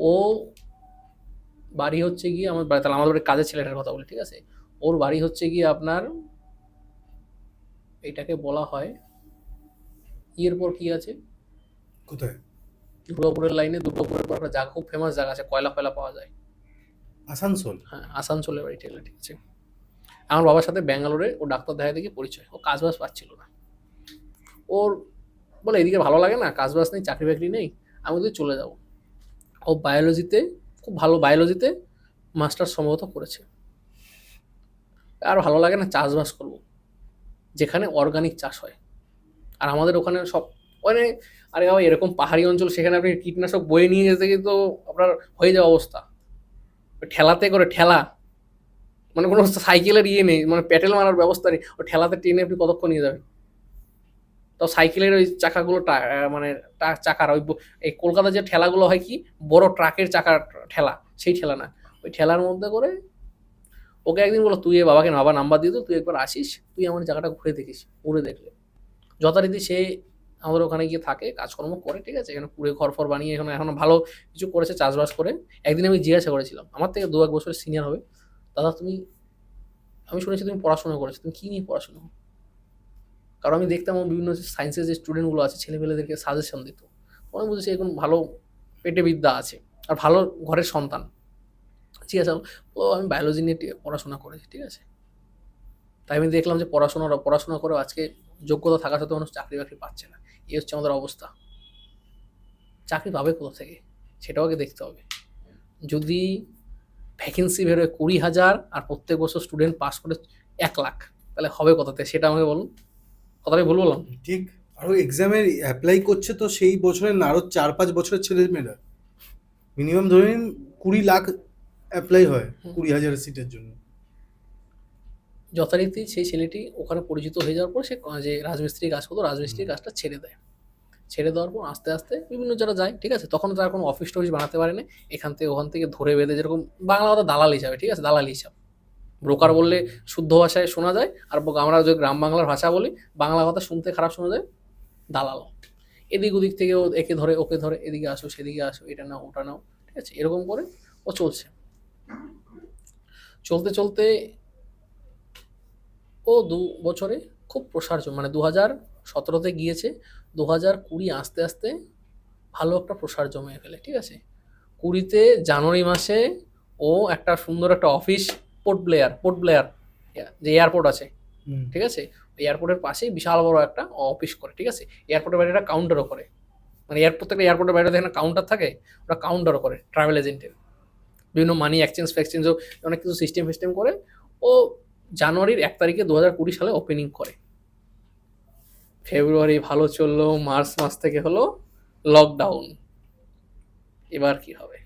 ও বাড়ি হচ্ছে গিয়ে আমার বাড়ি, তাহলে আমাদের বাড়ির কাজের ছেলেটার কথা বলি, ঠিক আছে? ওর বাড়ি হচ্ছে গিয়ে আপনার, এটাকে বলা হয় ইয়ের পর কি আছে, কোথায়? দুর্গাপুরের লাইনে, দুর্গাপুরের পর একটা জায়গা, খুব ফেমাস জায়গা আছে, কয়লা ফয়লা পাওয়া যায়। আসানসোল? হ্যাঁ, আসানসোলের বাড়ি, ঠিক আছে? আমার বাবার সাথে ব্যাঙ্গালোরে ও ডাক্তার দেখা দেখে পরিচয়, ও কাজ বাজ পাচ্ছিল না। ওর বলে এদিকে ভালো লাগে না, কাজ বাজ নেই, চাকরি বাকরি নেই, আমি ওদের চলে যাব। ও বায়োলজিতে, খুব ভালো বায়োলজিতে মাস্টার সম্ভবত করেছে। আর ভালো লাগে না, চাষবাস করবো, যেখানে অর্গানিক চাষ হয়। আর আমাদের ওখানে সব মানে, আরে বাবা এরকম পাহাড়ি অঞ্চল, সেখানে আপনি কীটনাশক বয়ে নিয়ে যেতে গিয়ে তো আপনার হয়ে যাওয়া অবস্থা। ঠেলাতে করে ঠেলা, মানে কোনো সাইকেলের ইয়ে নেই, মানে প্যাডেল মারার ব্যবস্থা নেই, ওই ঠেলাতে টেনে আপনি কতক্ষণ নিয়ে যাবেন? তো তো সাইকেলের ওই চাকাগুলো মানে চাকার ওই এই কলকাতার যে ঠেলাগুলো হয় কি বড় ট্রাকের চাকার ঠেলা, সেই ঠেলা না, ওই ঠেলার মধ্যে করে ওকে একদিন বলো তুই বাবাকে বাবা নাম্বার দিয়ে তো তুই একবার আসিস, তুই আমার জায়গাটা ঘুরে দেখিস। ঘুরে দেখলে যথারীতি সে আমাদের ওখানে গিয়ে থাকে, কাজকর্ম করে, ঠিক আছে, এখানে পুরে ঘর ফর বানিয়ে এখানে এখন ভালো কিছু করেছে, চাষবাস করে। একদিন আমি জিজ্ঞাসা করেছিলাম, আমার থেকে 2-1 বছরের সিনিয়র হবে, দাদা তুমি, আমি শুনেছি তুমি পড়াশোনা করেছো, তুমি কী নিয়ে পড়াশোনা? কারণ আমি দেখতাম ও বিভিন্ন সায়েন্সের যে স্টুডেন্টগুলো আছে ছেলেপেলেদেরকে সাজেশন দিত। অনেক বুঝেছি এখন ভালো পেটে বিদ্যা আছে আর ভালো ঘরের সন্তান। ঠিক আছে, ও আমি বায়োলজি নিয়ে পড়াশোনা করেছি, ঠিক আছে। তাই আমি দেখলাম যে পড়াশোনা করেও আজকে যোগ্যতা থাকা সত্ত্বেও মানুষ চাকরি বাকরি পাচ্ছে না। এই হচ্ছে আমাদের অবস্থা। চাকরি পাবে কোথা থেকে সেটাও আগে দেখতে হবে। যদি ভ্যাকেন্সি বেরোয় 20,000 আর প্রত্যেক বছর স্টুডেন্ট পাস করে 1 লাখ, তাহলে হবে কোথাতে সেটা আমাকে বলুন। কথাটাই ভুল বললাম? ঠিক। আরও এক্সামের অ্যাপ্লাই করছে তো সেই বছরের না, আরও 4-5 বছরের ছেলেমেয়েরা। মিনিমাম ধরে নিন 20 লাখ অ্যাপ্লাই হয় 20,000 সিটের জন্য। যথারীতি সেই ছেলেটি ওখানে পরিচিত হয়ে যাওয়ার পর সে যে রাজমিস্ত্রি কাজ করতো, রাজমিস্ত্রির কাজটা ছেড়ে দেয়। ছেড়ে দেওয়ার পর আস্তে আস্তে বিভিন্ন যারা যায়, ঠিক আছে, তখন তারা কোনো অফিস টফিস বানাতে পারে না। এখান থেকে ওখান থেকে ধরে বেঁধে, যেরকম বাংলা কথা দালাল হিসাবে, ঠিক আছে, দালাল হিসাব। ব্রোকার বললে শুদ্ধ ভাষায় শোনা যায়, আর আমরা যে গ্রাম বাংলার ভাষা বলি, বাংলা কথা শুনতে খারাপ শোনা যায়, দালাল। এদিক ওদিক থেকে ও একে ধরে ওকে ধরে, এদিকে আসো সেদিকে আসো, এটা নাও ওটা নাও, ঠিক আছে, এরকম করে ও চলছে। চলতে চলতে ও 2 বছরে খুব প্রসার্য, মানে 2017-তে গিয়েছে, 2020 আস্তে আস্তে ভালো একটা প্রসার জমিয়ে ফেলে, ঠিক আছে। 20-তে জানুয়ারি মাসে ও একটা সুন্দর একটা অফিস, পোর্ট ব্লেয়ার যে এয়ারপোর্ট আছে, ঠিক আছে, ওই এয়ারপোর্টের পাশেই বিশাল বড় একটা অফিস করে, ঠিক আছে। এয়ারপোর্টের বাইরে একটা কাউন্টারও করে, মানে প্রত্যেকটা এয়ারপোর্টের বাইরে দেখেন কাউন্টার থাকে, ওরা কাউন্টারও করে ট্রাভেল এজেন্টের, বিভিন্ন মানি এক্সচেঞ্জ ফ্যাক্সচেঞ্জও অনেক কিছু সিস্টেম করে। ও জানুয়ারির 1 তারিখে 2020 সালে ওপেনিং করে। ফেব্রুয়ারি ভালো চললো, মার্চ মাস থেকে হলো লকডাউন। এবার কি হবে?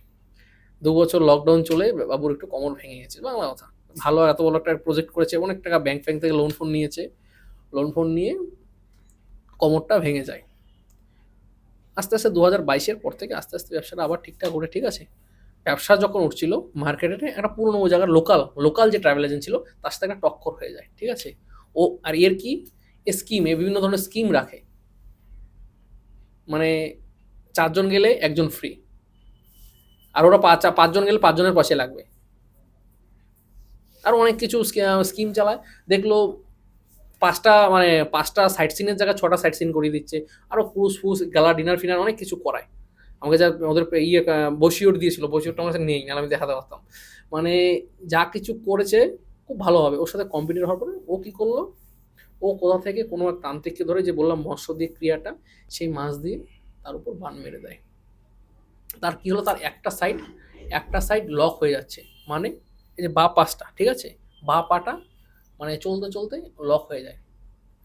2 বছর লকডাউন চলে বাবুর একটু কোমর ভেঙে গেছে, বাংলা কথা। ভালো এত বড় একটা প্রজেক্ট করেছে, অনেক টাকা ব্যাংক ফ্যাংক থেকে লোন ফোন নিয়েছে, লোন ফোন নিয়ে কোমরটা ভেঙে যায়। আস্তে আস্তে 2022-এর পর থেকে আস্তে আস্তে ব্যবসাটা আবার ঠিকঠাক ওঠে, ঠিক আছে। ব্যবসা যখন উঠছিল মার্কেটে, একটা পুরোনো ওই জায়গার লোকাল যে ট্রাভেল এজেন্ট ছিল তার সাথে একটা টক্কর হয়ে যায়, ঠিক আছে। ও আর এর কি স্কিমে বিভিন্ন ধরনের স্কিম রাখে, মানে 4 জন গেলে 1 জন ফ্রি, আর ওরা 5 জন গেলে 5 জনের পাশে লাগবে। আর অনেক কিছু স্কিম চালায়। দেখলো 5টা সাইট সিনের জায়গায় 6টা সাইট সিন করিয়ে দিচ্ছে, আরও ক্রুজ ফুজ গালা ডিনার ফিনার অনেক কিছু করায়। আমাকে যা ওদের বসিওর দিয়েছিল, বসিওরটা আমার কাছে নেই, নাহলে আমি দেখাতে পারতাম। মানে যা কিছু করেছে খুব ভালোভাবে। ওর সাথে কম্পিটিটর হওয়ার পরে ও কী করলো, ও কোথা থেকে কোনো এক তান্ত্রিককে ধরে, যে বললাম মৎস্য দিয়ে ক্রিয়াটা, সেই মাছ দিয়ে তার উপর বান মেরে দেয়। তার কি হলো, তার একটা সাইড লক হয়ে যাচ্ছে, মানে এই যে বাঁ পাশটা, ঠিক আছে, বাঁ পাটা মানে চলতে চলতে লক হয়ে যায়।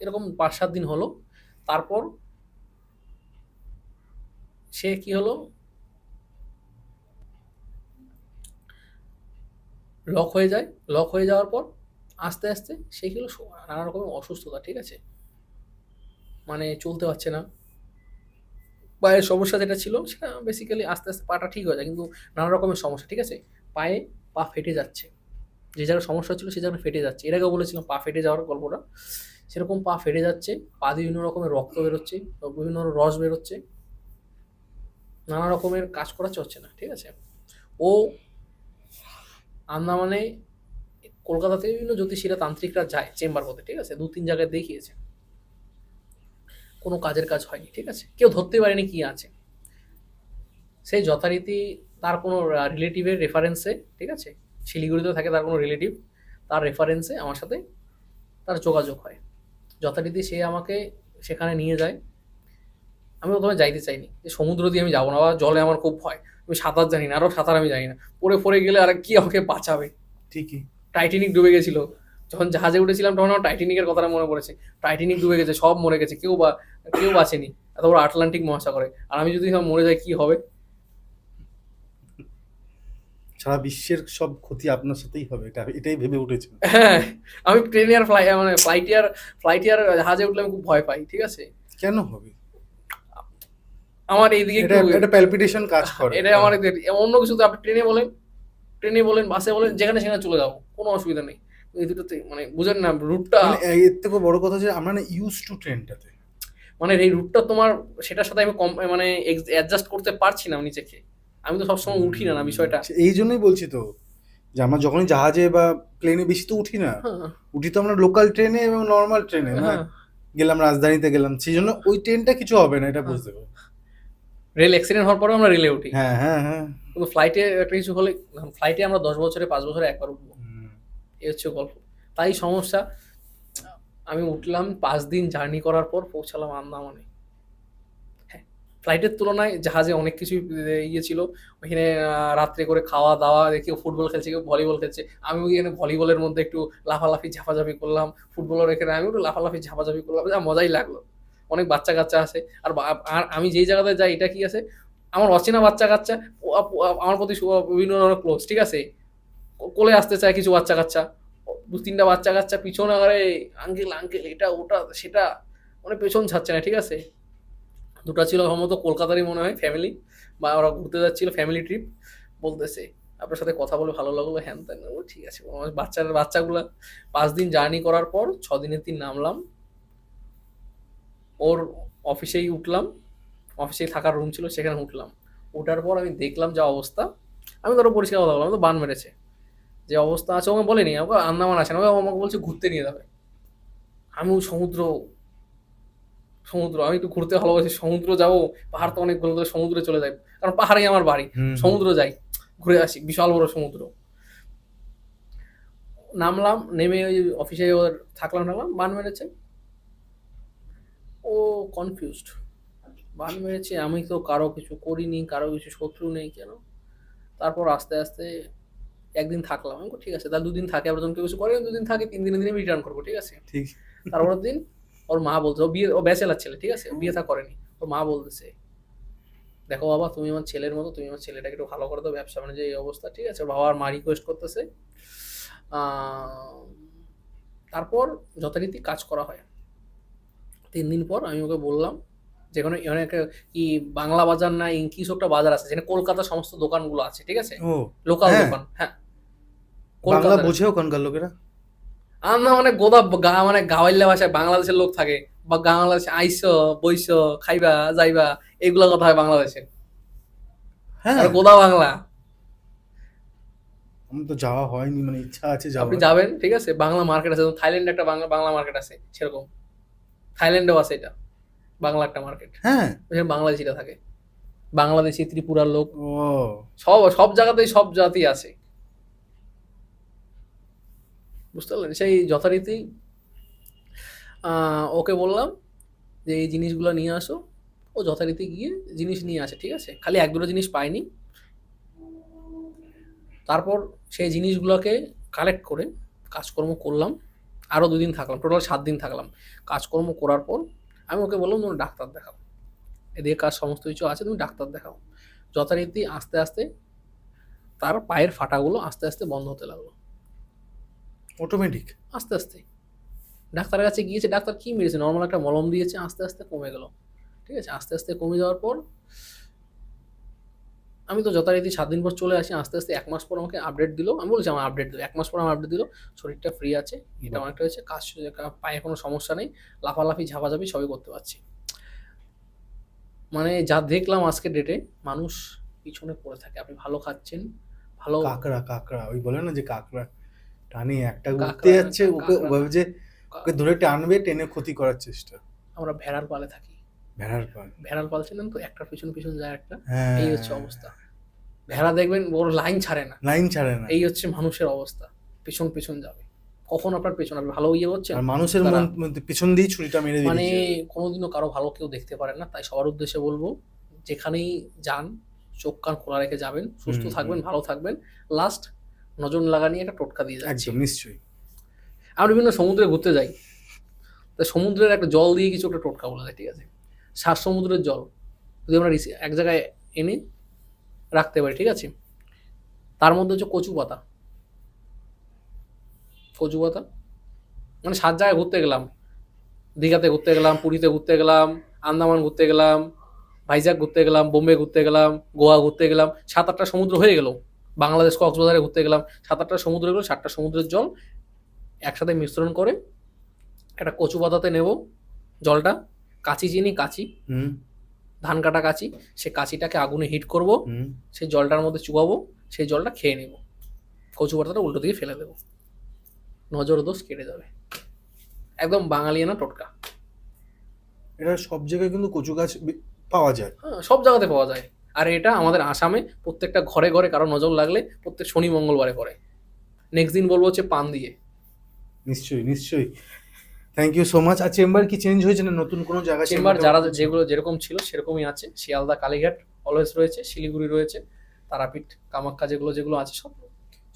এরকম 5-7 দিন হলো। তারপর সে কি হলো, লক হয়ে যায়। লক হয়ে যাওয়ার পর আস্তে আস্তে সে কি হলো, নানা রকমের অসুস্থতা, ঠিক আছে, মানে চলতে পারছে না। পায়ের সমস্যা যেটা ছিল সেটা বেসিক্যালি আস্তে আস্তে পাটা ঠিক হয়ে যায়, কিন্তু নানা রকমের সমস্যা, ঠিক আছে। পা ফেটে যাচ্ছে, যে জায়গায় সমস্যা ছিল সে জায়গায় ফেটে যাচ্ছে। এর আগেও বলেছিলাম পা ফেটে যাওয়ার গল্পটা, সেরকম পা ফেটে যাচ্ছে, পা দিয়ে বিভিন্ন রকমের রক্ত বেরোচ্ছে, বিভিন্ন রস বেরোচ্ছে, নানা রকমের কাজ করাচ্ছে, হচ্ছে না, ঠিক আছে। ও আন্দামানে কলকাতা থেকে বিভিন্ন জ্যোতিষীরা তান্ত্রিকরা যায় চেম্বার করতে, ঠিক আছে, 2-3 জায়গায় দেখিয়েছে, কোনো কাজের কাজ হয়নি, ঠিক আছে, কেউ ধরতে পারেনি কি আছে। সেই যথারীতি তার কোনো রিলেটিভের রেফারেন্সে, ঠিক আছে, শিলিগুড়িতে থাকে তার কোনো রিলেটিভ, তার রেফারেন্সে আমার সাথে তার যোগাযোগ হয়। যথারীতি সে আমাকে সেখানে নিয়ে যায়। আমি প্রথমে যাইতে চাইনি, যে সমুদ্র দিয়ে আমি যাবো না, বা জলে আমার খুব ভয়, আমি সাঁতার জানি না, আরও সাঁতার আমি জানি না, পড়ে গেলে আর কি আমাকে বাঁচাবে। ঠিকই। টাইটানিক ডুবে গেছিল, যখন জাহাজে উঠেছিলাম তখন আমার টাইটানিকের কথাটা মনে পড়েছে। টাইটানিক ডুবে গেছে, সব মরে গেছে, কেউ বাঁচেনি, এত বড় আটলান্টিক মহাসাগরে, আর আমি যদি সব মরে যাই কি হবে। সারা বিশ্বের সব ক্ষতি আপনার সাথেই হবে, এটাই ভেবে উঠেছেন। হ্যাঁ, আমি ট্রেনে আর ফ্লাইটে আর জাহাজে উঠলে আমি খুব ভয় পাই, ঠিক আছে। কেন হবে? আমার এইদিকে এটা একটু একটা প্যালপিটেশন কাজ করে। এটা আমার অন্য কিছু তো আপনি ট্রেনে বলেন বাসে বলেন যেখানে সেখানে চলে যাবো, কোনো অসুবিধা নেই। এই দুটোতে মানে বুঝেন না রুটটা, মানে এর থেকে বড় কথা যে আমরা না ইউজ টু ট্রেনটাতে। মানে এই রুটটা তোমার সেটার সাথে আমি মানে অ্যাডজাস্ট করতে পারছি না নিজেকে। আমি তো সবসময় উঠি না বিষয়টা। এই জন্যই বলছি তো যে আমরা যখনই জাহাজে বা প্লেনে বেশি তো উঠি না, হ্যাঁ উঠি তো আমরা লোকাল ট্রেনে এবং নর্মাল ট্রেনে না। হ্যাঁ গেলাম রাজধানীতে গেলাম, সেই জন্য ওই ট্রেনটা কিছু হবে না, এটা হ্যাঁ। বুঝতে পারো। রেল অ্যাক্সিডেন্ট হওয়ার পরেও আমরা রেলে উঠি, হ্যাঁ হ্যাঁ হ্যাঁ। কিন্তু ফ্লাইটে একটা কিছু হলে, ফ্লাইটে আমরা 10 বছরে 5 বছরে একবার উঠবো, হুম। এই হচ্ছে গল্প। তাই সমস্যা। আমি উঠলাম 5 দিন জার্নি করার পর পৌঁছালাম আন্দামানে। হ্যাঁ, ফ্লাইটের তুলনায় জাহাজে অনেক কিছুই ইয়ে ছিল। ওইখানে রাত্রে করে খাওয়া দাওয়া, কেউ ফুটবল খেলছে, কেউ ভলিবল খেলছে। আমি ওইখানে ভলিবলের মধ্যে একটু লাফালাফি ঝাপাঝাপি করলাম, ফুটবলের এখানে আমি একটু লাফালাফি ঝাপাঝাপি করলাম, যা মজাই লাগলো। অনেক বাচ্চা কাচ্চা আছে। আর আর আমি যেই জায়গাতে যাই এটা কি আছে, আমার অচেনা বাচ্চা কাচ্চা আমার প্রতি বিভিন্ন ধরনের ক্লোজ, ঠিক আছে। কোলে আসতে চায় কিছু বাচ্চা কাচ্চা, 2-3টা বাচ্চা কাচ্চা পিছনে, আরে আঙ্কেল আঙ্কেল এটা ওটা সেটা, মানে পেছন ছাড়ছে না, ঠিক আছে। দুটো ছিল সম্ভবত কলকাতারই মনে হয় ফ্যামিলি, বা ওরা ঘুরতে যাচ্ছিল ফ্যামিলি ট্রিপ। বলতেছে আপনার সাথে কথা বলে ভালো লাগলো, হ্যান ত্যান। ও ঠিক আছে। বাচ্চাগুলা 5 দিন জার্নি করার পর 6 দিনের দিন নামলাম, ওর অফিসেই উঠলাম, অফিসেই থাকার রুম ছিল সেখানে উঠলাম। ওঠার পর আমি দেখলাম যা অবস্থা, আমি ধরো পরিষ্কার কথা বললাম, আমি তো বান মেরেছে। যে অবস্থা আছে ওকে বলেনি, আমাকে আন্দামান আসে না, ও আমাকে বলছে ঘুরতে নিয়ে যাবে। আমি ওই সমুদ্র, আমি একটু ঘুরতে ভালোবাসি, সমুদ্র যাবো, পাহাড় তো অনেক ভালো, সমুদ্রে চলে যাই, কারণ পাহাড়েই আমার বাড়ি। হুম হুম। সমুদ্র যাই, ঘুরে আসি, বিশাল বড় সমুদ্র। নামলাম, নেমে ওই অফিসে ওর থাকলাম, বান মেরেছে। ও কনফিউজড, বান মেরেছে, আমি তো কারো কিছু করিনি, কারো কিছু শত্রু নেই কেন। তারপর আস্তে আস্তে একদিন থাকলাম, আমি বললাম, ঠিক আছে তাহলে 2 দিন থাকে, আবার যখন কেউ কিছু করে 2 দিন থাকে, 3 দিনের দিন আমি রিটার্ন করবো, ঠিক আছে। ঠিক। তারপরের দিন ওর মা বলছে, ও ব্যাচেলার ছেলে, ঠিক আছে, বিয়ে থা করেনি। ওর মা বলতেছে, দেখো বাবা তুমি আমার ছেলের মতো, তুমি আমার ছেলেটাকে একটু ভালো করে দাও, ব্যবসা মানে যে এই অবস্থা, ঠিক আছে। ওর বাবা আর মা রিকোয়েস্ট করতেছে। আহ, তারপর যথারীতি কাজ করা হয়। 3 দিন পর আমি ওকে বললাম, যেখানে এখানে একটা কি বাংলা বাজার না কিছু একটা বাজার আছে, যেখানে কলকাতার সমস্ত দোকানগুলো আছে, ঠিক আছে, ও লোকাল হ্যাঁ, দোকান, হ্যাঁ বাংলা কলকাতার। বোঝে ওখানকার লোকেরা। আর না মানে মানে গাওয়াইল্লা ভাষায় বাংলাদেশের লোক থাকে, বা বাংলাদেশে আইসো বইসো খাইবা যাইবা, এগুলা কথা হয় বাংলাদেশে, আর হ্যাঁ, গোদা বাংলা। আমার তো যাওয়া হয়নি, মানে ইচ্ছা আছে আপনি যাওয়ার। যাবেন, ঠিক আছে, বাংলা মার্কেট আছে, থাইল্যান্ডে একটা বাংলা বাংলা মার্কেট আছে সেরকম, থাইল্যান্ডেও আছে এটা, বাংলা একটা মার্কেট, হ্যাঁ। ওখানে বাংলাদেশিরা থাকে, বাংলাদেশি ত্রিপুরার লোক, ও সব সব জায়গাতেই সব জাতি আছে, বুঝতে পারলেন। সেই যথারীতি ওকে বললাম যে এই জিনিসগুলো নিয়ে আসো। ও যথারীতি গিয়ে জিনিস নিয়ে আসে, ঠিক আছে, খালি 1-2টো জিনিস পাইনি। তারপর সেই জিনিসগুলোকে কালেক্ট করে কাজকর্ম করলাম, আরও 2 দিন থাকলাম, টোটাল 7 দিন থাকলাম। কাজকর্ম করার পর আমি ওকে বললাম তুমি ডাক্তার দেখাও, এদিকে কাজ সমস্ত কিছু আছে, তুমি ডাক্তার দেখাও। যথারীতি আস্তে আস্তে তার পায়ের ফাটাগুলো আস্তে আস্তে বন্ধ হতে লাগলো, অটোমেটিক। আস্তে আস্তে। ডাক্তারের কাছে গিয়েছে, ডাক্তার কি মেরেছে, নর্মাল একটা মলম দিয়েছে, আস্তে আস্তে কমে গেল, ঠিক আছে। আস্তে আস্তে কমে যাওয়ার পর আমি তো যথারীতি 7 দিন পর চলে আসি, আস্তে আস্তে 1 মাস পর আমাকে আপডেট দিল, আমি বলছি আমার আপডেট দিল, 1 মাস পর আমার আপডেট দিল, শরীরটা ফ্রি আছে, এটা অনেকটা হয়েছে, কাজ পায়ে কোনো সমস্যা নেই, লাফালাফি ঝাপাঝাপি সবই করতে পারছি। মানে যা দেখলাম আজকের ডেটে, মানুষ পিছনে পড়ে থাকে। আপনি ভালো খাচ্ছেন, ভালো কাকড়া কাকড়া, ওই বলে না যে কাকড়া টানে একটা উঠতে কাঁকড়া, যাচ্ছে, ওকে কাঁকড়া না, ওভাবে যে ওকে ধরে টানবে, টেনে ক্ষতি করার চেষ্টা। আমরা ভেড়ার পালে থাকি, ভেড়ার পাল। ভেড়ার পাল ছিলেন তো, একটার পিছন পিছন যায় একটা, এই হ্যাঁ, হচ্ছে অবস্থা। ভেড়া দেখবেন ওর লাইন ছাড়ে না, লাইন ছাড়ে না। এই হচ্ছে মানুষের অবস্থা, পেছন পেছন যাবে। কখন আপনার পেছন, আপনি ভালো ইয়ে হচ্ছেন, আর মানুষের তারা মধ্যে পিছন দিয়ে ছুরিটা মেরে দিয়ে মানে দিতে যাবে। কোনোদিনও কারো ভালো কেউ দেখতে পারে না। তাই সবার উদ্দেশ্যে বলবো, যেখানেই যান চোখ কান খোলা রেখে যাবেন, সুস্থ হুম থাকবেন, হুম। ভালো থাকবেন। লাস্ট নজর লাগানি একটা টোটকা দিয়ে যাচ্ছি। একদম নিশ্চয়ই। আমরা বিভিন্ন সমুদ্রে ঘুরতে যাই, তা সমুদ্রের একটা জল দিয়ে কিছু একটা টোটকা বলা যায়, ঠিক আছে। সাত সমুদ্রের জল যদি আমরা এক জায়গায় এনে রাখতে পারি, ঠিক আছে, তার মধ্যে হচ্ছে কচু পাতা, কচু পাতা, মানে 7 জায়গায় ঘুরতে গেলাম, দীঘাতে ঘুরতে গেলাম, পুরীতে ঘুরতে গেলাম, আন্দামান ঘুরতে গেলাম, ভাইজাগ ঘুরতে গেলাম, বোম্বে ঘুরতে গেলাম, গোয়া ঘুরতে গেলাম, 7-8টা সমুদ্র হয়ে গেল। বাংলাদেশ কক্সবাজারে ঘুরতে গেলাম, 7-8টা সমুদ্র গেলো, 7টা সমুদ্রের জল একসাথে মিশ্রণ করে একটা কচু পাতাতে নেব জলটা, কাঁচি চিনি, কাঁচি হুম ধান কাটা কাঁচি, সেই কাঁচিটাকে আগুনে হিট করব, হুম সেই জলটার মধ্যে চুবাবো, সেই জলটা খেয়ে নেব, কচু পাতাটা উল্টো দিকে ফেলে দেবো, নজর দোষ কেটে যাবে। একদম বাঙালিয়ানা টোটকা। এটা সব জায়গায় কিন্তু কচু গাছ পাওয়া যায়। হ্যাঁ, সব জায়গাতে পাওয়া যায়। আর এটা আমাদের আসামে প্রত্যেকটা ঘরে ঘরে কারো নজর লাগলে প্রত্যেক শনি মঙ্গলবারে করে। নেক্সট দিন বলবো হচ্ছে পান দিয়ে। নিশ্চয়ই নিশ্চয়ই, থ্যাংক ইউ সো মাচ। আর চেম্বার কি চেঞ্জ হয়েছে না নতুন কোনো জায়গা? চেম্বার যারা যেগুলো যেরকম ছিল সেরকমই আছে। শিয়ালদা, কালীঘাট অলওয়েজ রয়েছে, শিলিগুড়ি রয়েছে, তারাপীঠ, কামাখ্যা যেগুলো যেগুলো আছে সব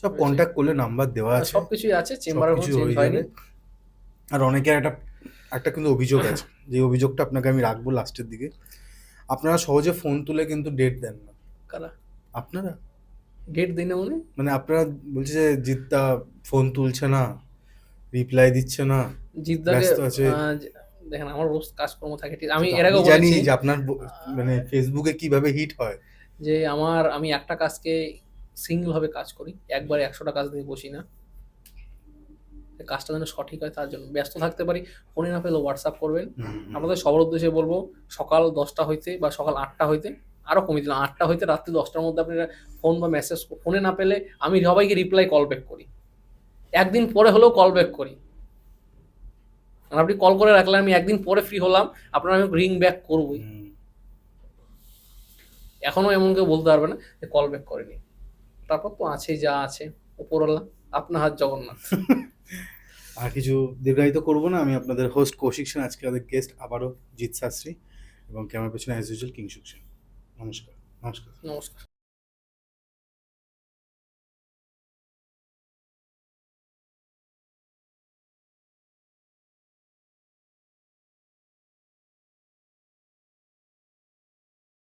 সব কন্ট্যাক্ট করলে নাম্বার দেওয়া আছে, সব কিছুই আছে। চেম্বারের কোনো সবকিছু চেঞ্জ হয়ে হয়নি। যাবে। আর অনেকের একটা একটা কিন্তু অভিযোগ আছে, যে অভিযোগটা আপনাকে আমি রাখবো লাস্টের দিকে। আপনারা সহজে ফোন তুলে কিন্তু ডেট দেন না। কারা আপনারা ডেট দিনে মানে? মানে আপনারা বলছে যে জিতদা ফোন তুলছে না, রিপ্লাই দিচ্ছে না, জিদ্দাকে ব্যস্ত আছে। দেখেন আমার রোজ কাজকর্ম থাকে, ঠিক আমি তো এর আগেও আমি জানি বলেছি যে আপনার মানে ফেসবুকে কিভাবে হিট হয়। যে আমি একটা কাজকে সিঙ্গেল ভাবে কাজ করি, একবারে 100টা কাজ নিয়ে বসি না। কাজটা যেন সঠিক হয় তার জন্য ব্যস্ত থাকতে পারি। ফোনে না পেলে হোয়াটসঅ্যাপ করবেন। আমাদের সবার উদ্দেশ্যে বলবো, সকাল 10টা হইতে বা সকাল 8টা হইতে, আরও কমিয়ে দিলাম 8টা হইতে রাত্রি 10টার মধ্যে আপনারা ফোন বা মেসেজ, ফোনে না পেলে আমি সবাইকে রিপ্লাই কল ব্যাক করি, একদিন পরে হলেও কল ব্যাক করি। আর আপনি কল করে রাখলে আমি একদিন পরে ফ্রি হলাম, আপনার আমি রিং ব্যাক করবই। এখনো এমন কেউ বলতে পারবে না যে কল ব্যাক করেনি। তারপর তো আছেই যা আছে, উপরওয়ালা, আপনার হাত জগন্নাথ। আর কিছু দীর্ঘায়িত করবো না, আমি আপনাদের হোস্ট কৌশিক সেন, আজকে আমাদের গেস্ট আবারও জিৎ শাস্ত্রী, এবং ক্যামেরার পেছনে অ্যাজ ইউজুয়াল কিংসুক সেন। নমস্কার। নমস্কার। নমস্কার।